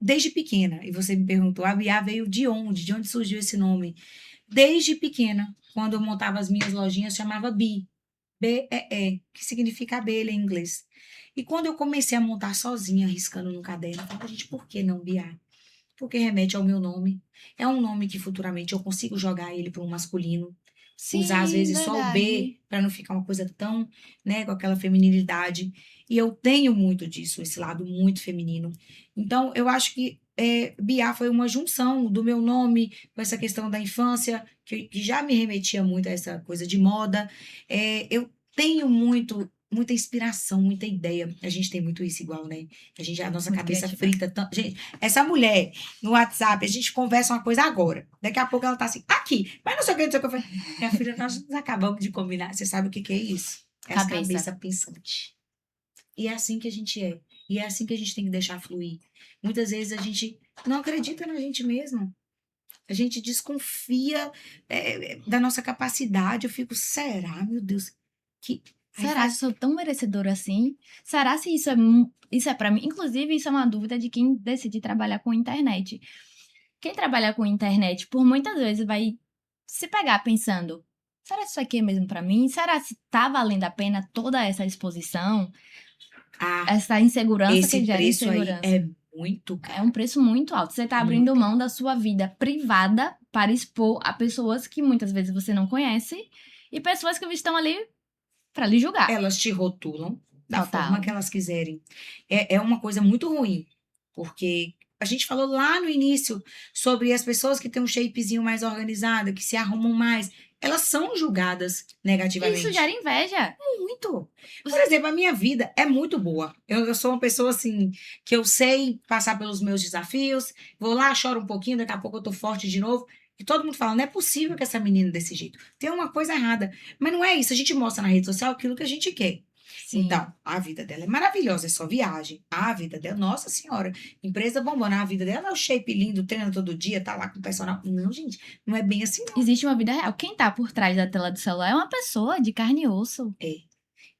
desde pequena, e você me perguntou, a Biá veio de onde? De onde surgiu esse nome? Desde pequena, quando eu montava as minhas lojinhas, chamava Bi. BEE, que significa abelha em inglês. E quando eu comecei a montar sozinha, riscando no caderno, eu falei, gente, por que não Biá? Porque remete ao meu nome. É um nome que futuramente eu consigo jogar ele para um masculino. Usar, às Sim, vezes, só o B, verdade. para não ficar uma coisa tão, né, com aquela feminilidade. E eu tenho muito disso, esse lado muito feminino. Então, eu acho que Biá foi uma junção do meu nome com essa questão da infância, que já me remetia muito a essa coisa de moda. Eu tenho muita inspiração, muita ideia. A gente tem muito isso igual, né? A nossa Muito cabeça criativa. frita. Gente, essa mulher no WhatsApp, a gente conversa uma coisa agora. Daqui a pouco ela tá assim, aqui, mas não sei o que, não sei o que. Eu falei, minha filha, nós acabamos de combinar. Você sabe o que que é isso? É as Cabeça. cabeças pensantes. E é assim que a gente é. E é assim que a gente tem que deixar fluir. Muitas vezes a gente não acredita na gente mesmo. A gente desconfia da nossa capacidade. Eu fico, será, meu Deus? Que... Aí Será que eu faz. sou tão merecedora assim? Será se isso é para mim? Inclusive, isso é uma dúvida de quem decide trabalhar com internet. Quem trabalha com internet, por muitas vezes, vai se pegar pensando: será que isso aqui é mesmo para mim? Será se tá valendo a pena toda essa exposição? Ah, Essa insegurança que esse gera preço aí insegurança. é muito É um caro. preço muito alto. Você tá abrindo Muito. mão da sua vida privada para expor a pessoas que muitas vezes você não conhece e pessoas que estão ali para lhe julgar. Elas te rotulam da forma que Total. elas quiserem. É uma coisa muito ruim, porque a gente falou lá no início sobre as pessoas que têm um shapezinho mais organizado, que se arrumam mais, elas são julgadas Isso gera negativamente. inveja. Muito. Por Você- exemplo, a minha vida é muito boa. Eu sou uma pessoa assim, que eu sei passar pelos meus desafios, vou lá, choro um pouquinho, daqui a pouco eu tô forte de novo. E todo mundo fala, não é possível que essa menina é desse jeito. Tem uma coisa errada. Mas não é isso. A gente mostra na rede social aquilo que a gente quer. Sim. Então, a vida dela é maravilhosa, é só viagem. A vida dela, nossa senhora, empresa bombando. A vida dela é o shape lindo, treina todo dia, tá lá com o personal. Não, gente, não é bem assim, não. Existe uma vida real. Quem tá por trás da tela do celular é uma pessoa de carne e osso. É.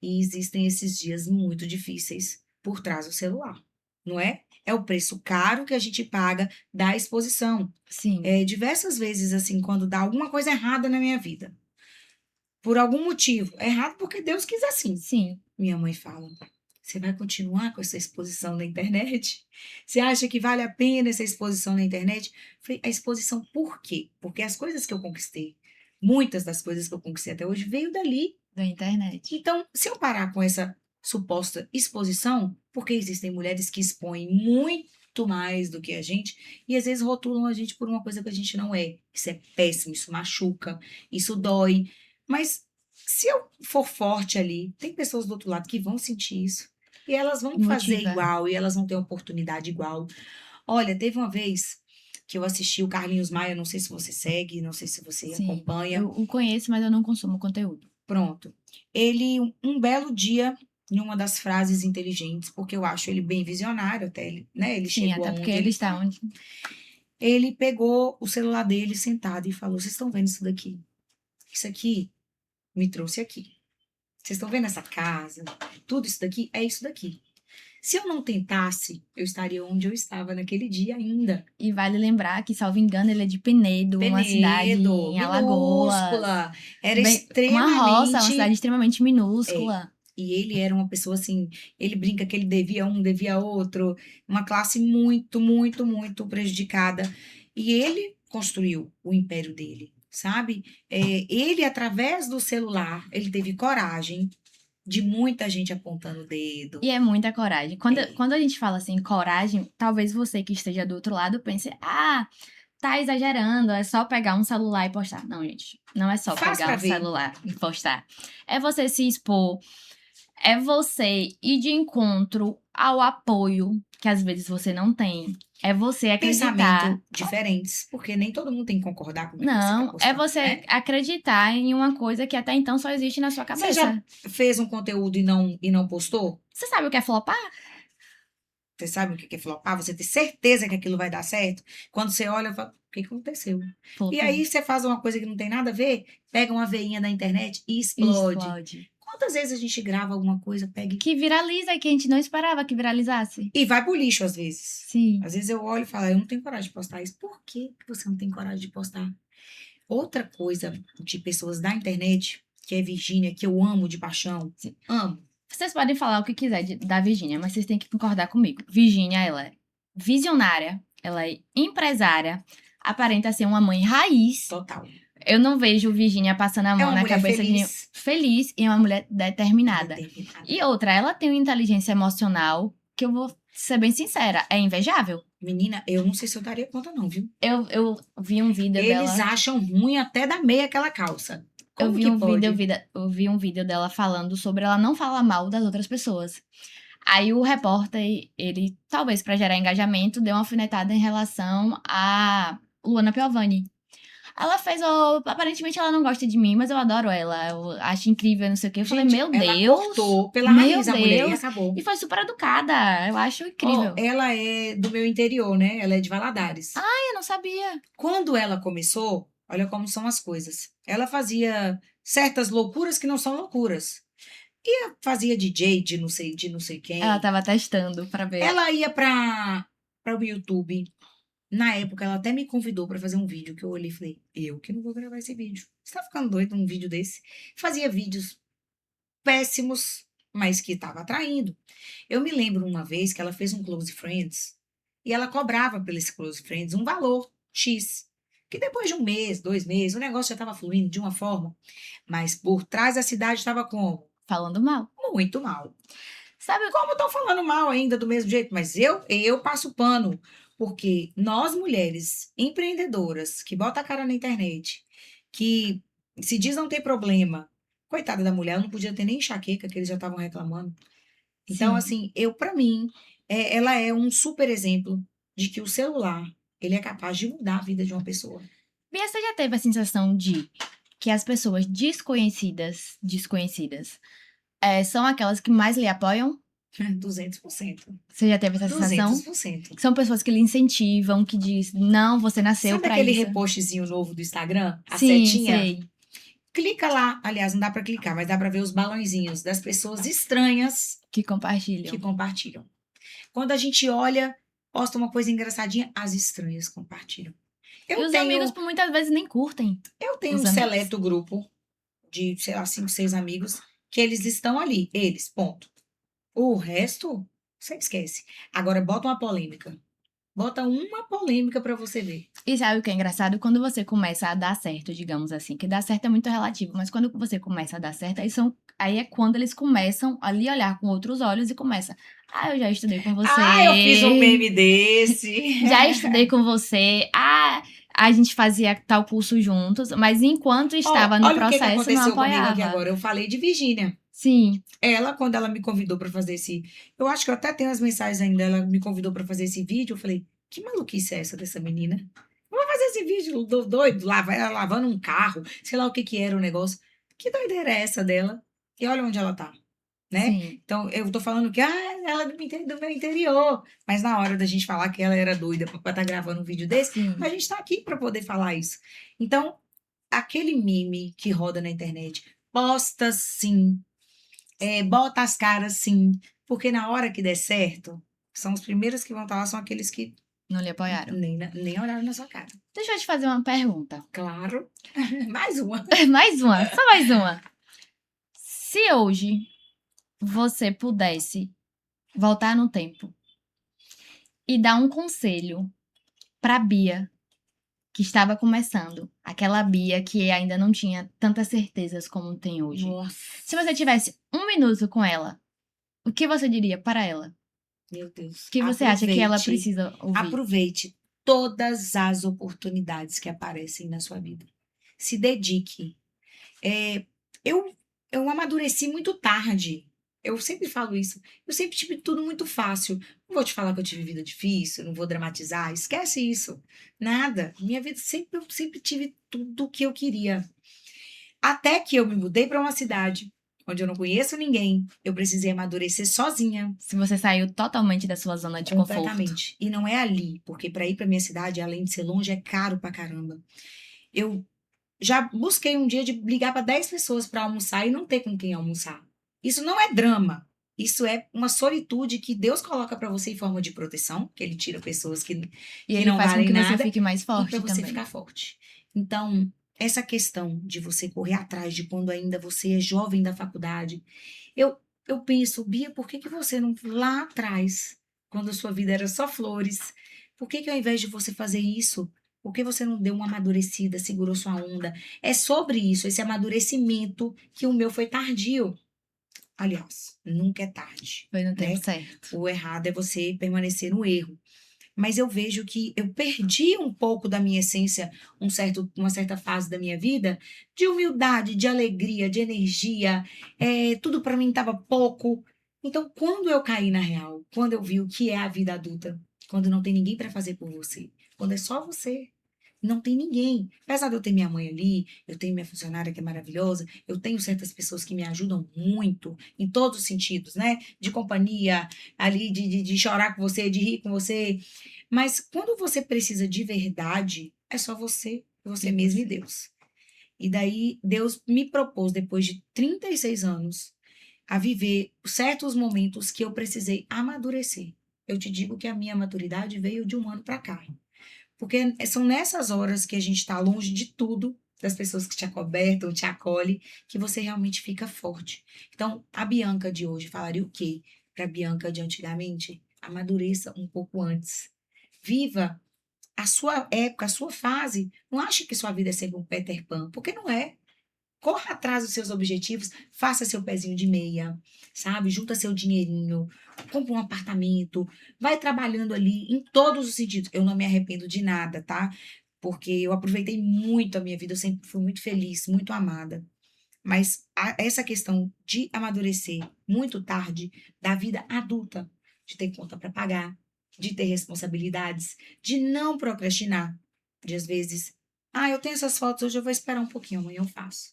E existem esses dias muito difíceis por trás do celular, não é? É o preço caro que a gente paga da exposição. Sim. Diversas vezes, assim, quando dá alguma coisa errada na minha vida, por algum motivo, errado porque Deus quis assim. Sim. Minha mãe fala: você vai continuar com essa exposição na internet? Você acha que vale a pena essa exposição na internet? Eu falei: a exposição por quê? Porque as coisas que eu conquistei, muitas das coisas que eu conquistei até hoje, veio dali. Da internet. Então, se eu parar com essa suposta exposição, porque existem mulheres que expõem muito mais do que a gente, e às vezes rotulam a gente por uma coisa que a gente não é. Isso é péssimo, isso machuca, isso dói. Mas se eu for forte ali, tem pessoas do outro lado que vão sentir isso. E elas vão fazer Motiva. igual, e elas vão ter oportunidade igual. Olha, teve uma vez que eu assisti o Carlinhos Maia, não sei se você segue, não sei se você Sim. acompanha. Eu o conheço, mas eu não consumo conteúdo. Pronto. Ele, um belo dia, em uma das frases inteligentes, porque eu acho ele bem visionário, até ele, né? Ele Sim, chegou até porque aonde ele ele está está. onde. Ele pegou o celular dele sentado e falou: vocês estão vendo isso daqui? Isso aqui me trouxe aqui. Vocês estão vendo essa casa? Tudo isso daqui é isso daqui. Se eu não tentasse, eu estaria onde eu estava naquele dia ainda. E vale lembrar que, salvo engano, ele é de Penedo, uma cidade Penedo, em Alagoas. minúscula, era Uma roça, uma extremamente. cidade extremamente minúscula. E ele era uma pessoa assim, ele brinca que ele devia um, devia outro, uma classe muito, muito, muito prejudicada. E ele construiu o império dele, sabe? Ele, através do celular, ele teve coragem de muita gente apontando o dedo. E é muita coragem. Quando, É. quando a gente fala assim, coragem, talvez você que esteja do outro lado pense, ah, tá exagerando, é só pegar um celular e postar. Não, gente, não é só Faz pra pegar um ver. celular e postar. É você se expor, é você ir de encontro ao apoio que às vezes você não tem. É você acreditar. Pensamento diferentes, porque nem todo mundo tem que concordar com o que você tá Não, é postando, você né? acreditar em uma coisa que até então só existe na sua Você já cabeça. fez um conteúdo e não postou? Você sabe o que é flopar? Você sabe o que é flopar? Você tem certeza que aquilo vai dar certo? Quando você olha, fala: o que aconteceu? E Flopou. aí você faz uma coisa que não tem nada a ver, pega uma veinha da internet e explode. Explode. Quantas vezes a gente grava alguma coisa, pega Que viraliza e que a gente não esperava que viralizasse. e vai pro lixo às vezes? Sim. Às vezes eu olho e falo: eu não tenho coragem de postar isso. Por que que você não tem coragem de postar? Outra coisa de pessoas da internet, que é Virgínia, que eu amo de paixão, Sim. amo. Vocês podem falar o que quiser da Virgínia, mas vocês têm que concordar comigo. Virgínia, ela é visionária, ela é empresária, aparenta ser uma mãe raiz. Total. Eu não vejo Virgínia passando a É mão uma na mulher cabeça de feliz. feliz e uma mulher determinada. Determinada. E outra, ela tem uma inteligência emocional que eu vou ser bem sincera, é invejável. Menina, eu não sei se eu daria conta não, viu? Eu vi um vídeo Eles dela. acham ruim até da meia aquela calça. Como Eu vi que um pode? eu vi um vídeo dela falando sobre ela não falar mal das outras pessoas. Aí o repórter, ele, talvez para gerar engajamento, deu uma alfinetada em relação a Luana Piovani. Ela fez, aparentemente ela não gosta de mim, mas eu adoro ela, eu acho incrível, não sei o quê. Eu falei, Gente, meu ela Deus, cortou pela meu raiz a mulher e Deus. acabou. E foi super educada, eu acho Ó, incrível. ela é do meu interior, né? Ela é de Valadares. Eu não sabia. Quando ela começou, olha como são as coisas. Ela fazia certas loucuras que não são loucuras. Fazia DJ de não sei quem. Ela tava testando pra ver. Ela ia para o YouTube. Na época, ela até me convidou para fazer um vídeo que eu olhei e falei: eu que não vou gravar esse vídeo. Você tá ficando doido num vídeo desse? Fazia vídeos péssimos, mas que estava atraindo. Eu me lembro uma vez que ela fez um Close Friends e ela cobrava pelo esse Close Friends um valor X. Que depois de um mês, 2 meses, o negócio já estava fluindo de uma forma, mas por trás da cidade estava como? Falando mal. Muito mal. Sabe, Como estão falando mal ainda do mesmo jeito, mas eu passo pano, porque nós mulheres empreendedoras que botam a cara na internet, que se diz não ter problema, coitada da mulher, ela não podia ter nem enxaqueca que eles já estavam reclamando. Então, sim. assim, para mim, ela é um super exemplo de que o celular, ele é capaz de mudar a vida de uma pessoa. Bia, você já teve a sensação de que as pessoas desconhecidas, são aquelas que mais lhe apoiam? 200%. Você já teve essa sensação? 200%. São pessoas que lhe incentivam, que diz, não, você nasceu Sabe pra aquele isso. repostzinho novo do Instagram? A Sim, setinha? sei. Clica lá. Aliás, não dá para clicar, mas dá para ver os balãozinhos das pessoas estranhas Que que compartilham. compartilham. Quando a gente olha, posta uma coisa engraçadinha, as estranhas compartilham. E Eu os tenho, amigos, por muitas vezes, nem curtem eu tenho os um amigos. seleto grupo de, sei lá, 5, 6 amigos, que eles estão ali, eles, ponto. O resto, você esquece. Agora, bota uma polêmica. Bota uma polêmica pra você ver. E sabe o que é engraçado? Quando você começa a dar certo, digamos assim, que dar certo é muito relativo, mas quando você começa a dar certo, aí é quando eles começam a lhe olhar com outros olhos e começa. Ah, eu já estudei com Ah, eu fiz um você, meme desse. já estudei com você, ah, a gente fazia tal curso juntos, mas enquanto Ó, estava no olha o que que processo, não aconteceu comigo aqui apoiava. agora. Eu falei de Virgínia. Sim, Ela, quando ela me convidou pra fazer esse. Eu acho que eu até tenho as mensagens ainda. Ela me convidou pra fazer esse vídeo. Eu falei, que maluquice é essa dessa menina? Vou fazer esse vídeo doido, ela lavando um carro, sei lá o que que era o negócio. Que doideira é essa dela? E olha onde ela tá, né? sim, Então, eu tô falando que ela é do meu interior. Mas na hora da gente falar que ela era doida pra estar gravando um vídeo desse, a sim. gente tá aqui pra poder falar isso. Então, aquele meme que roda na internet, posta sim, bota as caras sim, porque na hora que der certo, são os primeiros que vão estar lá, são aqueles que Não lhe apoiaram. nem olharam na sua cara. Deixa eu te fazer uma pergunta. Claro, mais uma. Mais uma, só mais uma. Se hoje você pudesse voltar no tempo e dar um conselho para Bia, que estava começando, aquela Bia que ainda não tinha tantas certezas como tem hoje. Nossa, Se você tivesse um minuto com ela, o que você diria para ela? meu O Deus. que você acha que ela precisa ouvir? Aproveite todas as oportunidades que aparecem na sua vida. Se dedique. É, eu, eu amadureci muito tarde. Eu sempre falo isso. Eu sempre tive tudo muito fácil. Não vou te falar que eu tive vida difícil, não vou dramatizar. Esquece isso. Nada. Minha vida sempre, eu sempre tive tudo o que eu queria. Até que eu me mudei para uma cidade onde eu não conheço ninguém. Eu precisei amadurecer sozinha. Se você saiu totalmente da sua zona de conforto. Completamente. E não é ali, porque para ir para minha cidade, além de ser longe, é caro pra caramba. Eu já busquei um dia de ligar para 10 pessoas para almoçar e não ter com quem almoçar. Isso não é drama. Isso é uma solitude que Deus coloca para você em forma de proteção, que ele tira pessoas E que ele não faz com valem que você nada fique mais e para forte você também. ficar forte. Então, essa questão de você correr atrás de quando ainda você é jovem da faculdade, eu, eu penso, Bia, por que que você não, lá atrás, quando a sua vida era só flores, por que que ao invés de você fazer isso, por que você não deu uma amadurecida, segurou sua onda? É sobre isso, esse amadurecimento que o meu foi tardio. Aliás, nunca é tarde, Foi no tempo né? certo. O errado é você permanecer no erro. Mas eu vejo que eu perdi um pouco da minha essência, uma certa fase da minha vida, de humildade, de alegria, de energia, tudo para mim estava pouco. Então, quando eu caí na real, quando eu vi o que é a vida adulta, quando não tem ninguém para fazer por você, quando é só você, não tem ninguém. Apesar de eu ter minha mãe ali, eu tenho minha funcionária que é maravilhosa, eu tenho certas pessoas que me ajudam muito, em todos os sentidos, né? De companhia, ali, de chorar com você, de rir com você. Mas quando você precisa de verdade, é só você E mesmo e você? Deus. E daí, Deus me propôs, depois de 36 anos, a viver certos momentos que eu precisei amadurecer. Eu te digo que a minha maturidade veio de um ano para cá. Porque são nessas horas que a gente está longe de tudo, das pessoas que te acobertam, te acolhem, que você realmente fica forte. Então, a Bianca de hoje falaria o quê para a Bianca de antigamente? Amadureça um pouco antes. Viva a sua época, a sua fase. Não ache que sua vida é sempre um Peter Pan, porque não é. Corra atrás dos seus objetivos, faça seu pezinho de meia, sabe? Junta seu dinheirinho, compra um apartamento, vai trabalhando ali em todos os sentidos. Eu não me arrependo de nada, tá? Porque eu aproveitei muito a minha vida, eu sempre fui muito feliz, muito amada. Mas essa questão de amadurecer muito tarde da vida adulta, de ter conta para pagar, de ter responsabilidades, de não procrastinar, de às vezes, eu tenho essas fotos, hoje eu vou esperar um pouquinho, amanhã eu faço.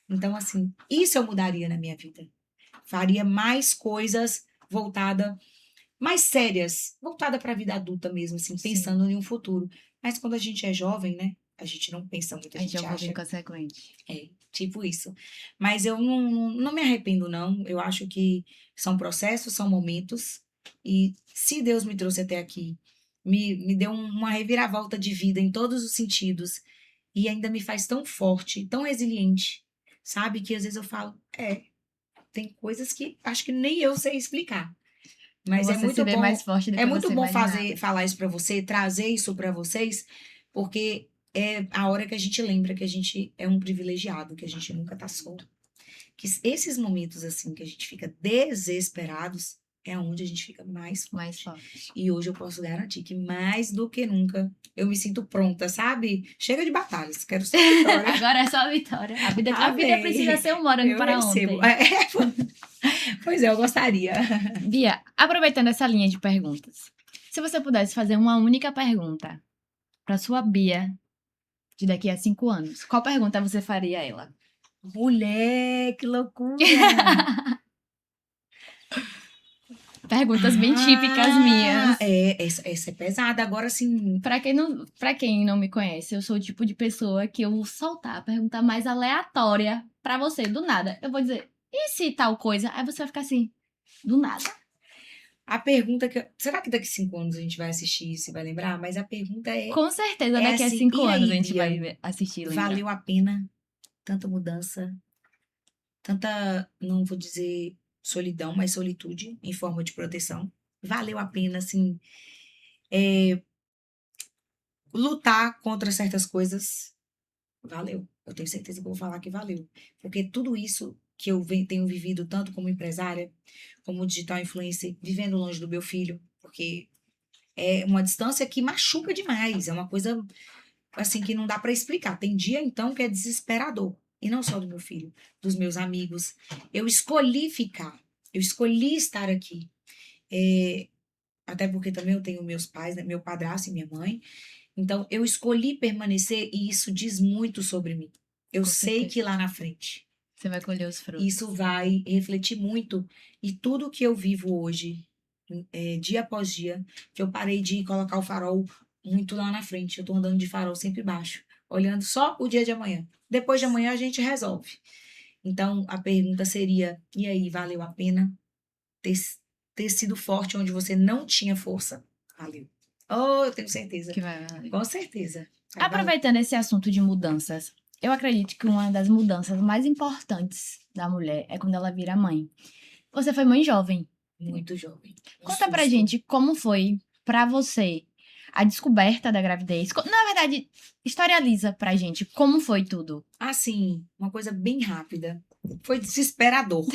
Então, assim, isso eu mudaria na minha vida. Faria mais coisas voltada, mais sérias, voltada para a vida adulta mesmo, assim, Sim. pensando em um futuro. Mas quando a gente é jovem, né? A gente não pensa muito, a A gente é gente um pouco acha, inconsequente. tipo isso. Mas eu não me arrependo, não. Eu acho que são processos, são momentos. E se Deus me trouxe até aqui me deu uma reviravolta de vida em todos os sentidos. E ainda me faz tão forte, tão resiliente, sabe? Que às vezes eu falo, tem coisas que acho que nem eu sei explicar. Mas Você se vê mais forte do é que muito você bom imaginava. falar isso pra você, trazer isso pra vocês, porque é a hora que a gente lembra que a gente é um privilegiado, que a gente nunca tá só. Que esses momentos assim que a gente fica desesperados é onde a gente fica mais Mais forte. forte. E hoje eu posso garantir que mais do que nunca eu me sinto pronta, sabe? Chega de batalhas, quero só vitória. Agora é só a vitória. A vida Amém. precisa ser um morango Eu para recebo. ontem. Pois é, eu gostaria. Bia, aproveitando essa linha de perguntas, se você pudesse fazer uma única pergunta para sua Bia de daqui a 5 anos, qual pergunta você faria a ela? Mulher, que loucura! Perguntas bem típicas minhas. Essa é pesada. Agora sim, Pra quem não me conhece, eu sou o tipo de pessoa que eu vou soltar a pergunta mais aleatória pra você, do nada. Eu vou dizer, e se tal coisa? Aí você vai ficar assim, do nada. a pergunta que. Será que daqui 5 anos a gente vai assistir isso e vai lembrar? Mas a pergunta Com certeza, é daqui a assim: 5 e anos a aí, gente Bia? vai assistir e lembrar. Valeu a pena tanta mudança, tanta, não vou dizer solidão, mas solitude em forma de proteção? Valeu a pena, assim, lutar contra certas coisas? Valeu. Eu tenho certeza que eu vou falar que valeu. Porque tudo isso que eu tenho vivido, tanto como empresária, como digital influencer, vivendo longe do meu filho, porque é uma distância que machuca demais. É uma coisa, assim, que não dá para explicar. Tem dia, então, que é desesperador. E não só do meu filho, dos meus amigos. Eu escolhi ficar. Eu escolhi estar aqui. É, até porque também eu tenho meus pais, né, meu padrasto e minha mãe. Então, eu escolhi permanecer e isso diz muito sobre mim. Eu Com sei certeza. que lá na frente Você vai colher os frutos. isso vai refletir muito. E tudo que eu vivo hoje, dia após dia, que eu parei de colocar o farol muito lá na frente. Eu tô andando de farol sempre baixo, olhando só o dia de amanhã. Depois de amanhã a gente resolve. Então, a pergunta seria: e aí, valeu a pena ter, ter sido forte onde você não tinha força? Valeu. Oh, eu tenho certeza. Que vai valer. Com certeza. Aproveitando esse assunto de mudanças, eu acredito que uma das mudanças mais importantes da mulher é quando ela vira mãe. Você foi mãe jovem. Muito jovem. Conta pra gente como foi pra você a descoberta da gravidez. Na verdade, historializa pra gente como foi tudo. Assim, uma coisa bem rápida. Foi desesperador.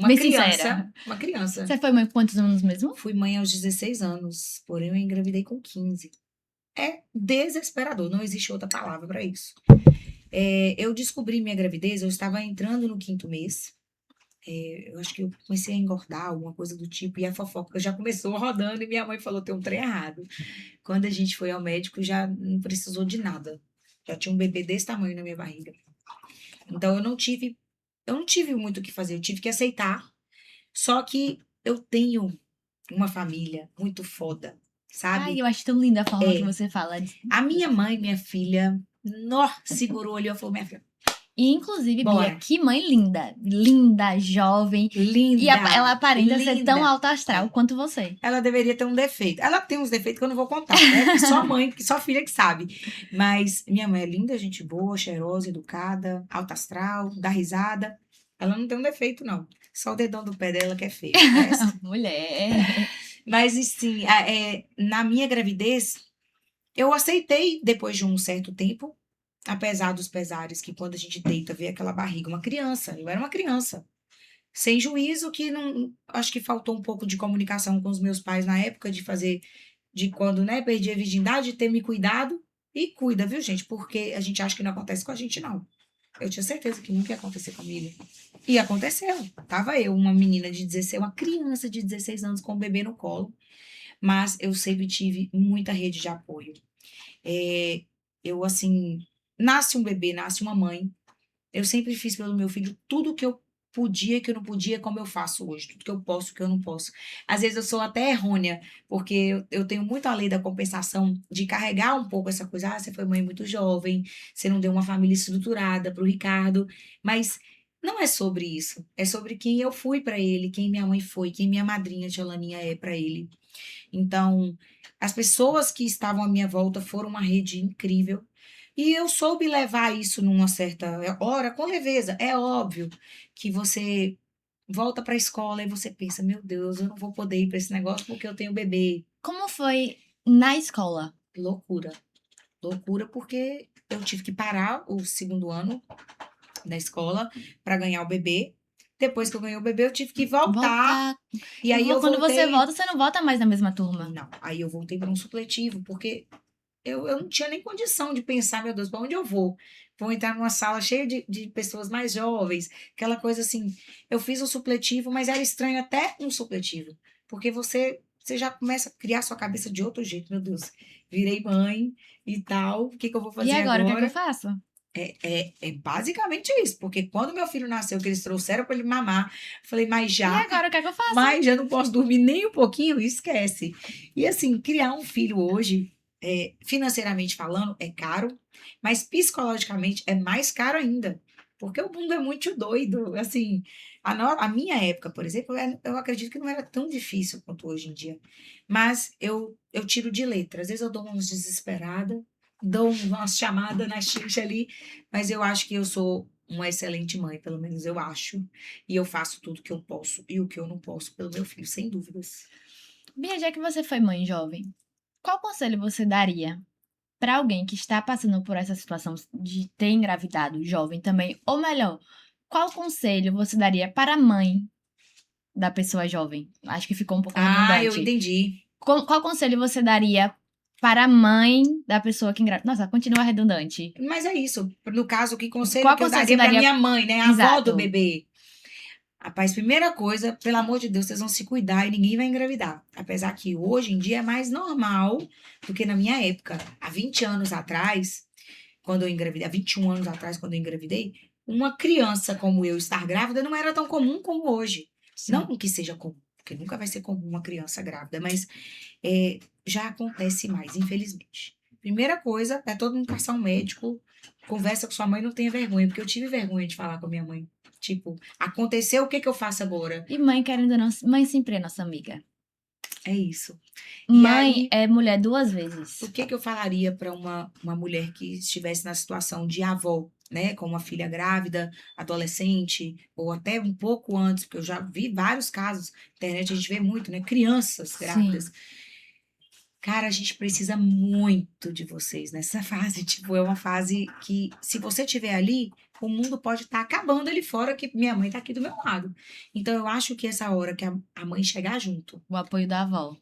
Bem sincera. Uma criança. Você foi mãe com quantos anos mesmo? Fui mãe aos 16 anos, porém eu engravidei com 15. É desesperador, não existe outra palavra para isso. Eu descobri minha gravidez, eu estava entrando no 5º mês. Eu acho que eu comecei a engordar, alguma coisa do tipo, e a fofoca já começou rodando e minha mãe falou: tem um trem errado. Quando a gente foi ao médico, já não precisou de nada. Já tinha um bebê desse tamanho na minha barriga. Então eu não tive muito o que fazer, eu tive que aceitar. Só que eu tenho uma família muito foda, Ai, sabe? eu acho tão linda a forma que você fala. A minha mãe, minha filha, segurou ali e falou: minha filha, E, inclusive, bora. Bia, que mãe linda. Linda, jovem. Linda. E ela aparenta ser linda. tão alta astral quanto você. Ela deveria ter um defeito. Ela tem uns defeitos que eu não vou contar, né? Porque só mãe, só filha que sabe. Mas minha mãe é linda, gente boa, cheirosa, educada, alta astral, dá risada. Ela não tem um defeito, não. Só o dedão do pé dela que é feio. O resto. Mulher. Mas, assim, na minha gravidez, eu aceitei depois de um certo tempo, apesar dos pesares, que quando a gente deita, vê aquela barriga, uma criança. Eu era uma criança. Sem juízo, que não. Acho que faltou um pouco de comunicação com os meus pais na época, de quando, né, perdi a virgindade, ter me cuidado. E cuida, viu, gente? Porque a gente acha que não acontece com a gente, não. Eu tinha certeza que nunca ia acontecer comigo. E aconteceu. Tava eu, uma menina de 16, uma criança de 16 anos com um bebê no colo. Mas eu sempre tive muita rede de apoio. Eu, assim, nasce um bebê, nasce uma mãe. Eu sempre fiz pelo meu filho tudo que eu podia e que eu não podia, como eu faço hoje. Tudo que eu posso, que eu não posso. Às vezes eu sou até errônea, porque eu tenho muito a lei da compensação de carregar um pouco essa coisa. Ah, você foi mãe muito jovem, você não deu uma família estruturada para o Ricardo. Mas Não é sobre isso. É sobre quem eu fui para ele, quem minha mãe foi, quem minha madrinha Tia Laninha é para ele. Então, as pessoas que estavam à minha volta foram uma rede incrível. E eu soube levar isso numa certa hora com leveza. É óbvio que você volta para a escola e você pensa: meu Deus, eu não vou poder ir para esse negócio porque eu tenho bebê. Como foi na escola? Loucura. Loucura, porque eu tive que parar o segundo ano da escola para ganhar o bebê. Depois que eu ganhei o bebê, eu tive que voltar. Voltar. E aí eu Quando você voltei. volta, você não volta mais na mesma turma. Não, aí eu voltei para um supletivo, porque eu não tinha nem condição de pensar, meu Deus, para onde eu vou? Vou entrar numa sala cheia de pessoas mais jovens, aquela coisa assim. Eu fiz o supletivo, mas era estranho até um supletivo, porque você já começa a criar sua cabeça de outro jeito, meu Deus. Virei mãe e tal, o que que eu vou E fazer agora, o que é que eu agora? faço? É basicamente isso, porque quando meu filho nasceu, que eles trouxeram para ele mamar, eu falei, E agora, o que é que eu faço? mas já não posso dormir nem um pouquinho, esquece. E assim, criar um filho hoje, financeiramente falando, é caro, mas psicologicamente é mais caro ainda, porque o mundo é muito doido. Assim, a minha época, por exemplo, eu acredito que não era tão difícil quanto hoje em dia, mas eu tiro de letra. Às vezes eu dou umas desesperada, dou uma chamada na xixa ali, mas eu acho que eu sou uma excelente mãe, pelo menos eu acho. E eu faço tudo que eu posso e o que eu não posso pelo meu filho, sem dúvidas. Bia, já que você foi mãe jovem, qual conselho você daria para alguém que está passando por essa situação de ter engravidado jovem também? Ou melhor, qual conselho você daria para a mãe da pessoa jovem? Acho que ficou um pouco Ah, eu redundante. entendi. Qual conselho você daria para a mãe da pessoa que engravidou? Nossa, continua redundante. Mas é isso. No caso, que conselho Qual que eu conselho você daria para daria? minha mãe, né? A avó do Exato. bebê. Rapaz, primeira coisa, pelo amor de Deus, vocês vão se cuidar e ninguém vai engravidar. Apesar que hoje em dia é mais normal do que na minha época. Há 20 anos atrás, quando eu engravidei, há 21 anos atrás, quando eu engravidei, uma criança como eu estar grávida não era tão comum como hoje. Sim. Não que seja comum, porque nunca vai ser comum uma criança grávida, mas já acontece mais, infelizmente. Primeira coisa é todo mundo passar um médico, conversa com sua mãe, não tenha vergonha, porque eu tive vergonha de falar com a minha mãe. Tipo, aconteceu, o que que eu faço agora? E mãe, querendo ou não, mãe sempre é nossa amiga. É isso. E Mãe aí, é mulher duas vezes. o que que eu falaria para uma mulher que estivesse na situação de avó, né, com uma filha grávida, adolescente, ou até um pouco antes, porque eu já vi vários casos, na internet a gente vê muito, né, crianças grávidas. Sim. Cara, a gente precisa muito de vocês nessa fase. Tipo, é uma fase que, se você estiver ali, o mundo pode estar acabando ali fora, que minha mãe tá aqui do meu lado. Então, eu acho que essa hora que a mãe chegar junto, O apoio da avó.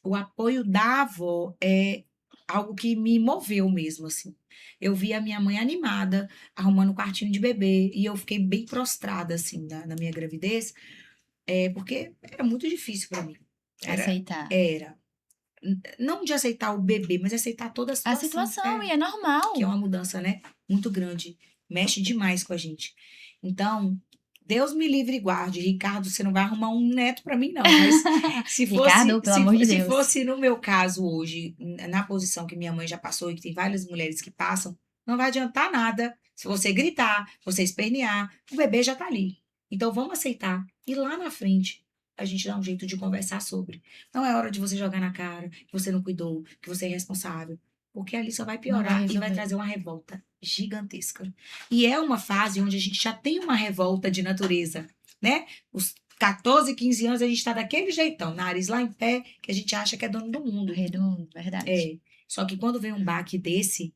o apoio da avó é algo que me moveu mesmo, assim. Eu vi a minha mãe animada, arrumando um quartinho de bebê, e eu fiquei bem prostrada, assim, na minha gravidez, porque era muito difícil para mim. Era, Aceitar. era. Não de aceitar o bebê, mas aceitar toda a A situação. situação, e é normal. Que é uma mudança, né? Muito grande. Mexe demais com a gente. Então, Deus me livre e guarde. Ricardo, você não vai arrumar um neto para mim, não. Mas se fosse, Ricardo, pelo amor de se Deus. fosse no meu caso hoje, na posição que minha mãe já passou e que tem várias mulheres que passam, não vai adiantar nada. Se você gritar, você espernear, o bebê já tá ali. Então, vamos aceitar. E lá na frente, a gente dá um jeito de conversar sobre. Não é hora de você jogar na cara que você não cuidou, que você é irresponsável. Porque ali só vai Não vai piorar e vai resolver. trazer uma revolta gigantesca. E é uma fase onde a gente já tem uma revolta de natureza, né? Os 14, 15 anos a gente está daquele jeitão, nariz lá em pé, que a gente acha que é dono do mundo. Redondo, verdade. É. Só que quando vem um baque desse,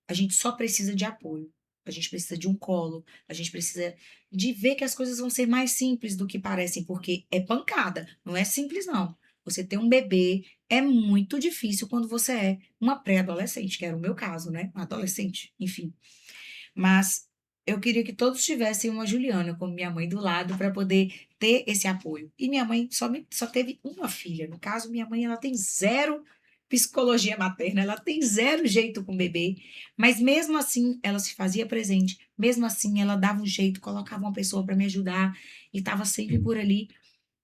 a gente só precisa de apoio. A gente precisa de um colo, a gente precisa de ver que as coisas vão ser mais simples do que parecem, porque é pancada, não é simples não. Você ter um bebê é muito difícil quando você é uma pré-adolescente, que era o meu caso, né? Uma adolescente, enfim. Mas eu queria que todos tivessem uma Juliana como minha mãe do lado para poder ter esse apoio. E minha mãe só teve uma filha. No caso, minha mãe ela tem zero psicologia materna, ela tem zero jeito com o bebê, mas mesmo assim ela se fazia presente, mesmo assim ela dava um jeito, colocava uma pessoa para me ajudar e estava sempre por ali.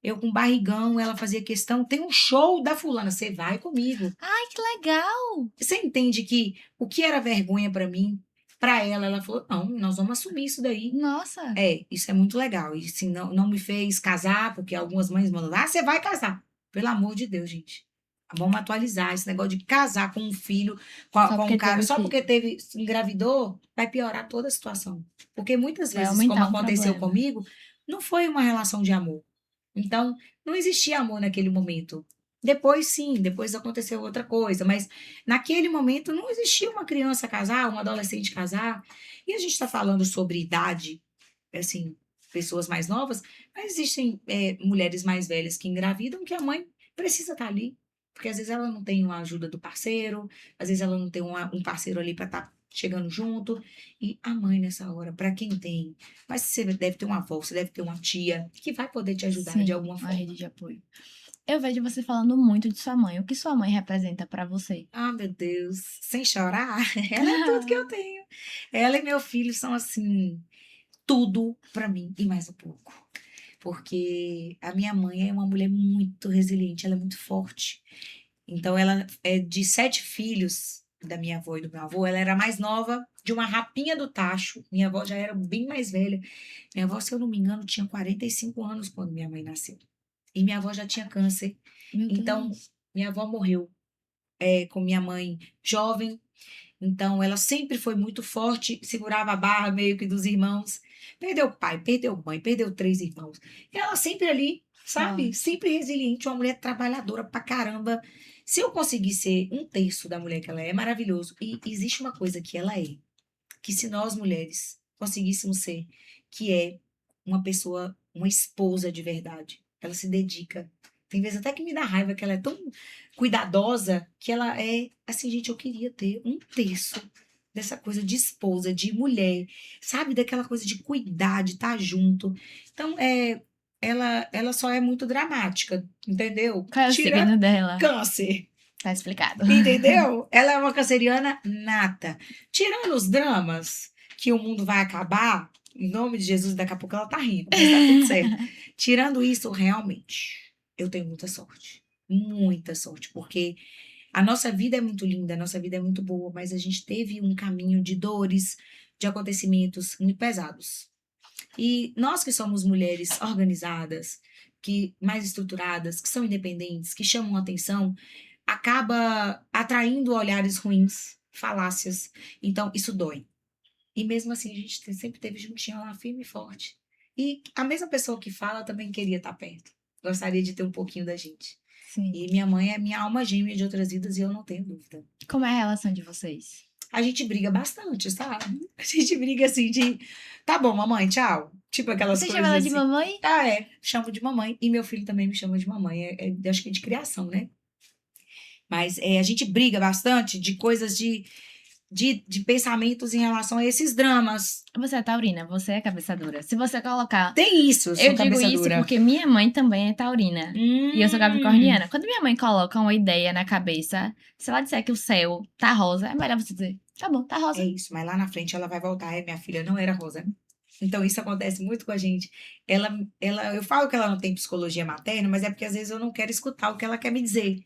Eu com barrigão, ela fazia questão, tem um show da fulana, você vai comigo. Ai, que legal! Você entende que o que era vergonha para mim Pra ela falou, não, nós vamos assumir isso daí. Nossa. Isso é muito legal. E assim, não me fez casar, porque algumas mães mandam, você vai casar. Pelo amor de Deus, gente. Vamos atualizar esse negócio de casar com um filho, Só com um porque cara, teve só filho. porque engravidou, vai piorar toda a situação. Porque muitas Vai vezes, como aumentar um aconteceu problema. comigo, não foi uma relação de amor. Então, não existia amor naquele momento. Depois, sim, depois aconteceu outra coisa, mas naquele momento não existia uma criança casar, um adolescente casar. E a gente está falando sobre idade, assim, pessoas mais novas, mas existem mulheres mais velhas que engravidam que a mãe precisa estar ali. Porque às vezes ela não tem uma ajuda do parceiro, às vezes ela não tem um parceiro ali para estar chegando junto. E a mãe nessa hora, para quem tem, mas você deve ter uma avó, você deve ter uma tia que vai poder te ajudar de Sim, alguma uma forma. rede de apoio. Eu vejo você falando muito de sua mãe. O que sua mãe representa pra você? Ah, meu Deus, sem chorar, ela é tudo que eu tenho. Ela e meu filho são assim, tudo para mim e mais um pouco. Porque a minha mãe é uma mulher muito resiliente, ela é muito forte. Então, ela é de 7 filhos da minha avó e do meu avô, ela era a mais nova de uma rapinha do tacho. Minha avó já era bem mais velha. Minha avó, se eu não me engano, tinha 45 anos quando minha mãe nasceu. E minha avó já tinha câncer. Meu Então, Deus. minha avó morreu com minha mãe jovem. Então, ela sempre foi muito forte, segurava a barra meio que dos irmãos. Perdeu pai, perdeu mãe, perdeu 3 irmãos. E ela sempre ali, sabe? Forte. Sempre resiliente, uma mulher trabalhadora pra caramba. Se eu conseguir ser um terço da mulher que ela é, maravilhoso. E existe uma coisa que ela é, que se nós mulheres conseguíssemos ser, que é uma pessoa, uma esposa de verdade. Ela se dedica. Tem vezes até que me dá raiva que ela é tão cuidadosa que ela é, assim, gente, eu queria ter um terço dessa coisa de esposa, de mulher, sabe? Daquela coisa de cuidar, de estar junto. Então, ela só é muito dramática, entendeu? Qual é o Tira signo dela? câncer. Tá explicado. Entendeu? Ela é uma canceriana nata. Tirando os dramas que o mundo vai acabar, em nome de Jesus, daqui a pouco ela tá rindo, mas tá tudo certo. Tirando isso, realmente, eu tenho muita sorte. Muita sorte, porque a nossa vida é muito linda, a nossa vida é muito boa, mas a gente teve um caminho de dores, de acontecimentos muito pesados. E nós que somos mulheres organizadas, que mais estruturadas, que são independentes, que chamam atenção, acaba atraindo olhares ruins, falácias. Então, isso dói. E mesmo assim, a gente sempre teve juntinho lá, firme e forte. E a mesma pessoa que fala também queria estar perto. Gostaria de ter um pouquinho da gente. Sim. E minha mãe é minha alma gêmea de outras vidas e eu não tenho dúvida. Como é a relação de vocês? A gente briga bastante, sabe? A gente briga assim de, tá bom, mamãe, tchau. Tipo aquelas Você chama coisas ela de assim. mamãe? Ah, chamo de mamãe. E meu filho também me chama de mamãe. Acho que é de criação, né? Mas a gente briga bastante de coisas de pensamentos em relação a esses dramas. Você é taurina, você é cabeça dura. Se você colocar. Tem isso, eu sou Eu digo cabeça isso dura. porque minha mãe também é taurina. E eu sou capricorniana. Quando minha mãe coloca uma ideia na cabeça, se ela disser que o céu tá rosa, é melhor você dizer, tá bom, tá É rosa. isso, mas lá na frente ela vai voltar. Minha filha não era rosa. Então, isso acontece muito com a gente. Eu falo que ela não tem psicologia materna, mas é porque às vezes eu não quero escutar o que ela quer me dizer.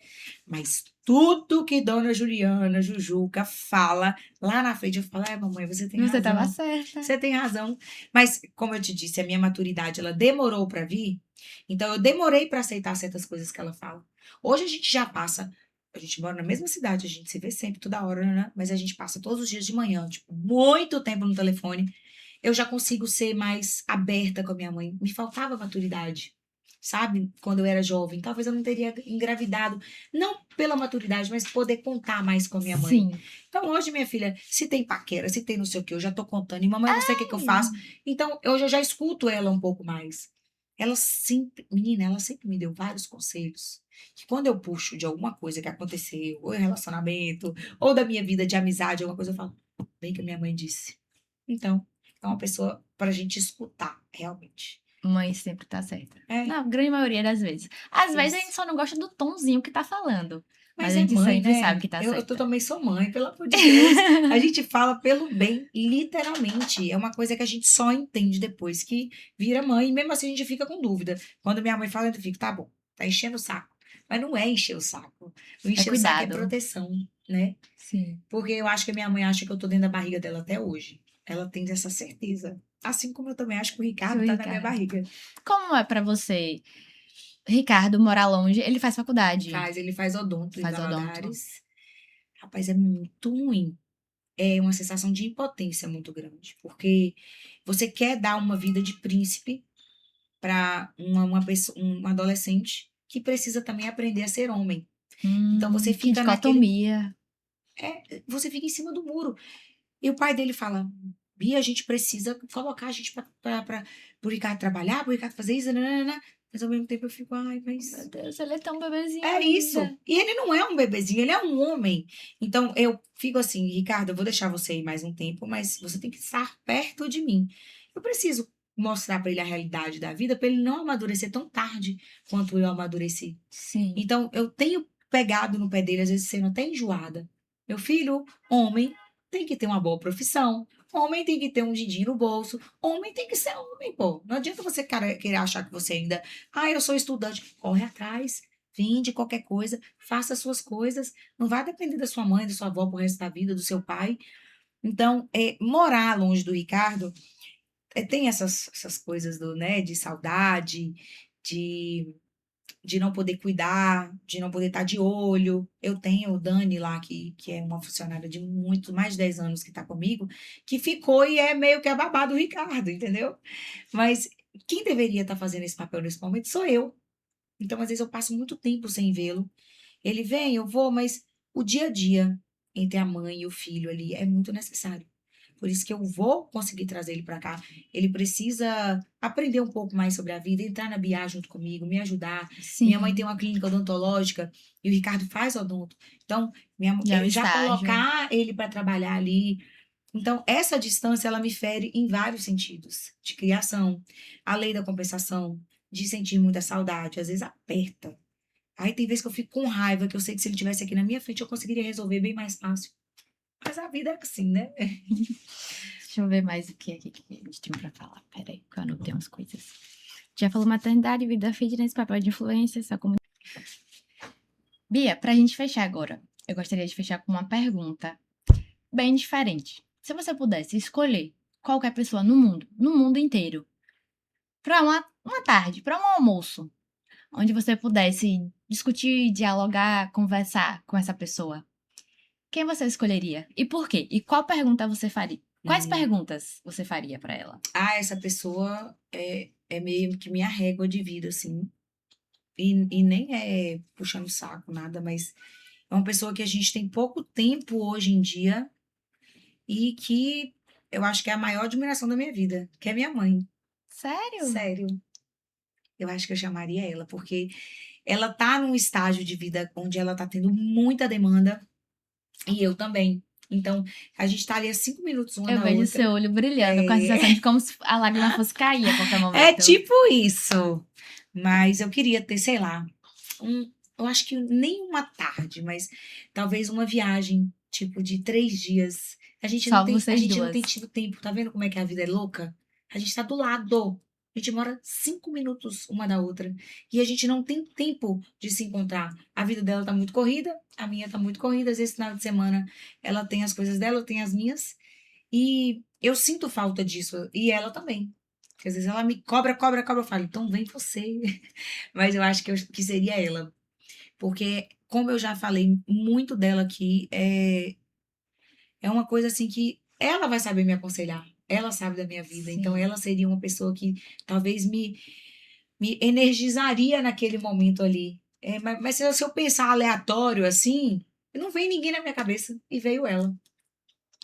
Mas tudo que Dona Juliana, Jujuca fala, lá na frente eu falo, mamãe, você tem Você tava razão. certa. Você tem razão. Mas, como eu te disse, a minha maturidade, ela demorou para vir. Então, eu demorei para aceitar certas coisas que ela fala. Hoje a gente já passa. A gente mora na mesma cidade, a gente se vê sempre, toda hora, né? Mas a gente passa todos os dias de manhã, tipo, muito tempo no telefone. Eu já consigo ser mais aberta com a minha mãe. Me faltava maturidade, sabe? Quando eu era jovem. Talvez eu não teria engravidado. Não pela maturidade, mas poder contar mais com a minha mãe. Sim. Então, hoje, minha filha, se tem paquera, se tem não sei o que, eu já tô contando. E mamãe, você quer que eu faça? Então, hoje eu já escuto ela um pouco mais. Ela sempre, menina, ela sempre me deu vários conselhos. Que quando eu puxo de alguma coisa que aconteceu, ou em relacionamento, ou da minha vida de amizade, alguma coisa, eu falo, bem que a minha mãe disse. Então, é uma pessoa pra gente escutar, realmente. Mãe sempre tá certa. É. Na grande maioria das vezes. Às vezes a Isso. gente só não gosta do tomzinho que tá falando. Mas a é gente mãe, sempre né? sabe que tá Eu certa. também sou mãe, pelo amor de Deus. A gente fala pelo bem, literalmente. É uma coisa que a gente só entende depois que vira mãe. E mesmo assim a gente fica com dúvida. Quando minha mãe fala, eu fico, tá bom, tá enchendo o saco. Mas não é encher o saco. O É encher o saco é cuidado. proteção, né? Sim. Porque eu acho que a minha mãe acha que eu tô dentro da barriga dela até hoje. Ela tem essa certeza. Assim como eu também acho que o Seu Ricardo tá na minha Ricardo. barriga. Como é pra você, Ricardo, morar longe? Ele faz faculdade. Ele faz odonto em Faz odonto. Valadares. Rapaz, é muito ruim. É uma sensação de impotência muito grande. Porque você quer dar uma vida de príncipe para uma pessoa, um adolescente que precisa também aprender a ser homem. Então você Que fica naquele. dicotomia. Você fica em cima do muro. E o pai dele fala: Bia, a gente precisa colocar a gente pro Ricardo trabalhar, pro Ricardo fazer isso, nanana. Mas ao mesmo tempo eu fico, ai, Meu mas Deus, ele é tão bebezinho é isso. ainda. E ele não é um bebezinho, ele é um homem. Então eu fico assim, Ricardo, eu vou deixar você aí mais um tempo, mas você tem que estar perto de mim. Eu preciso mostrar para ele a realidade da vida, para ele não amadurecer tão tarde quanto eu amadureci. Sim. Então, eu tenho pegado no pé dele, às vezes sendo até enjoada. Meu filho, homem, tem que ter uma boa profissão. Homem tem que ter um din no bolso. Homem tem que ser homem, pô. Não adianta você querer achar que você ainda. Ah, eu sou estudante. Corre atrás. Vende qualquer coisa. Faça as suas coisas. Não vai depender da sua mãe, da sua avó pro resto da vida, do seu pai. Então, morar longe do Ricardo tem essas coisas né, de saudade, de não poder cuidar, de não poder estar de olho. Eu tenho o Dani lá, que é uma funcionária de muito, mais de 10 anos que está comigo, que ficou e é meio que a babá do Ricardo, entendeu? Mas quem deveria estar fazendo esse papel nesse momento sou eu. Então, às vezes, eu passo muito tempo sem vê-lo. Ele vem, eu vou, mas o dia a dia entre a mãe e o filho ali é muito necessário. Por isso que eu vou conseguir trazer ele para cá. Ele precisa aprender um pouco mais sobre a vida, entrar na BIA junto comigo, me ajudar. Minha mãe tem Sim. uma clínica odontológica e o Ricardo faz odonto. Então, Já é um já estágio. colocar ele para trabalhar ali. Então, essa distância, ela me fere em vários sentidos. De criação, a lei da compensação, de sentir muita saudade. Às vezes aperta. Aí tem vezes que eu fico com raiva, que eu sei que se ele tivesse aqui na minha frente, eu conseguiria resolver bem mais fácil. Mas a vida é assim, né? Deixa eu ver mais o que aqui que a gente tem pra falar. Peraí, que eu anotei umas coisas. Já falou maternidade, vida fitness, papel de influência, essa comunidade. Bia, pra gente fechar agora, eu gostaria de fechar com uma pergunta bem diferente. Se você pudesse escolher qualquer pessoa no mundo inteiro, pra uma tarde, pra um almoço, onde você pudesse discutir, dialogar, conversar com essa pessoa, quem você escolheria? E por quê? E qual pergunta você faria? Quais Hum. perguntas você faria pra ela? Essa pessoa é meio que minha régua de vida, assim. E nem é puxando o saco, nada, mas é uma pessoa que a gente tem pouco tempo hoje em dia e que eu acho que é a maior admiração da minha vida, que é minha mãe. Sério? Sério. Eu acho que eu chamaria ela, porque ela tá num estágio de vida onde ela tá tendo muita demanda e eu também. Então, a gente tá ali a 5 minutos uma Eu da vejo outra. seu olho brilhando, com a É, sensação de como se a lágrima fosse cair a qualquer é momento. tipo isso. Mas eu queria ter, sei lá, eu acho que nem uma tarde, mas talvez uma viagem, tipo, de 3 dias. Só A vocês gente não tem duas. tido tempo, tá vendo como é que a vida é louca? A gente tá do lado. A gente mora 5 minutos uma da outra. E a gente não tem tempo de se encontrar. A vida dela tá muito corrida, a minha tá muito corrida. Às vezes, final de semana, ela tem as coisas dela, eu tenho as minhas. E eu sinto falta disso. E ela também. Porque às vezes ela me cobra, cobra, cobra. Eu falo, então vem você. Mas eu acho que seria ela. Porque, como eu já falei muito dela aqui, é uma coisa assim que ela vai saber me aconselhar. Ela sabe da minha vida. Então, Sim. ela seria uma pessoa que talvez me energizaria naquele momento ali. Mas se eu pensar aleatório assim, não vem ninguém na minha cabeça. E veio ela.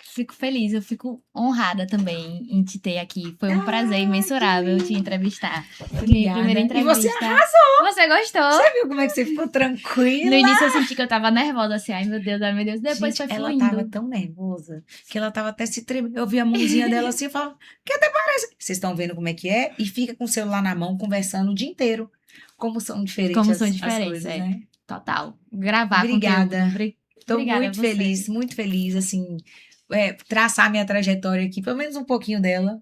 Fico feliz, eu fico honrada também em te ter aqui. Foi um prazer Ah, que imensurável te lindo. entrevistar. Minha primeira Obrigada. E você entrevista. arrasou. Você gostou? Você viu como é que você ficou No tranquila? início eu senti que eu tava nervosa, assim, ai meu Deus, ai meu Deus. Depois Gente, foi ela tava fluindo. tão nervosa que ela tava até se tremendo. Eu vi a mãozinha dela assim e falava, que até parece. Vocês estão vendo como é que é? E fica com o celular na mão, conversando o dia inteiro. Como são diferentes Como são as diferentes, coisas, é. né? Total. Gravar conteúdo. Obrigada. Estou Obrigada a você. muito feliz, assim, traçar minha trajetória aqui, pelo menos um pouquinho dela.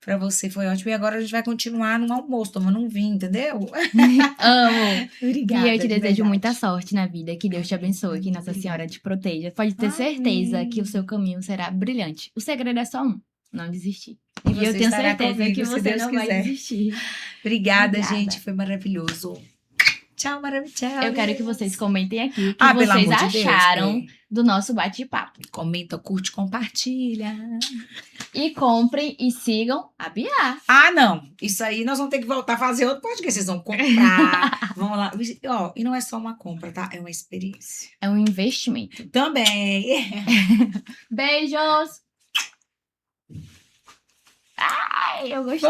Pra você foi ótimo. E agora a gente vai continuar no almoço, tomando um vinho, entendeu? Amo! Obrigada. E eu te de desejo verdade. muita sorte na vida, que Deus te Amém, abençoe, que amém, Nossa Senhora obrigada. te proteja. Pode ter certeza que o Amém. seu caminho será brilhante. O segredo é só um, não desistir. E E eu você tenho estará certeza comigo, que se você Deus não vai quiser. desistir. Obrigada, Obrigada. gente. Foi maravilhoso. Tchau, maravilhoso. Eu quero que vocês comentem aqui o que Pelo vocês amor de Deus. acharam do nosso bate-papo. Comenta, curte, compartilha. E comprem e sigam a Bia. Ah, não. Isso aí nós vamos ter que voltar a fazer outro podcast. Vocês vão comprar. Vão lá. Ó, e não é só uma compra, tá? É uma experiência. É um investimento. Também. Beijos! Ai, eu gostei.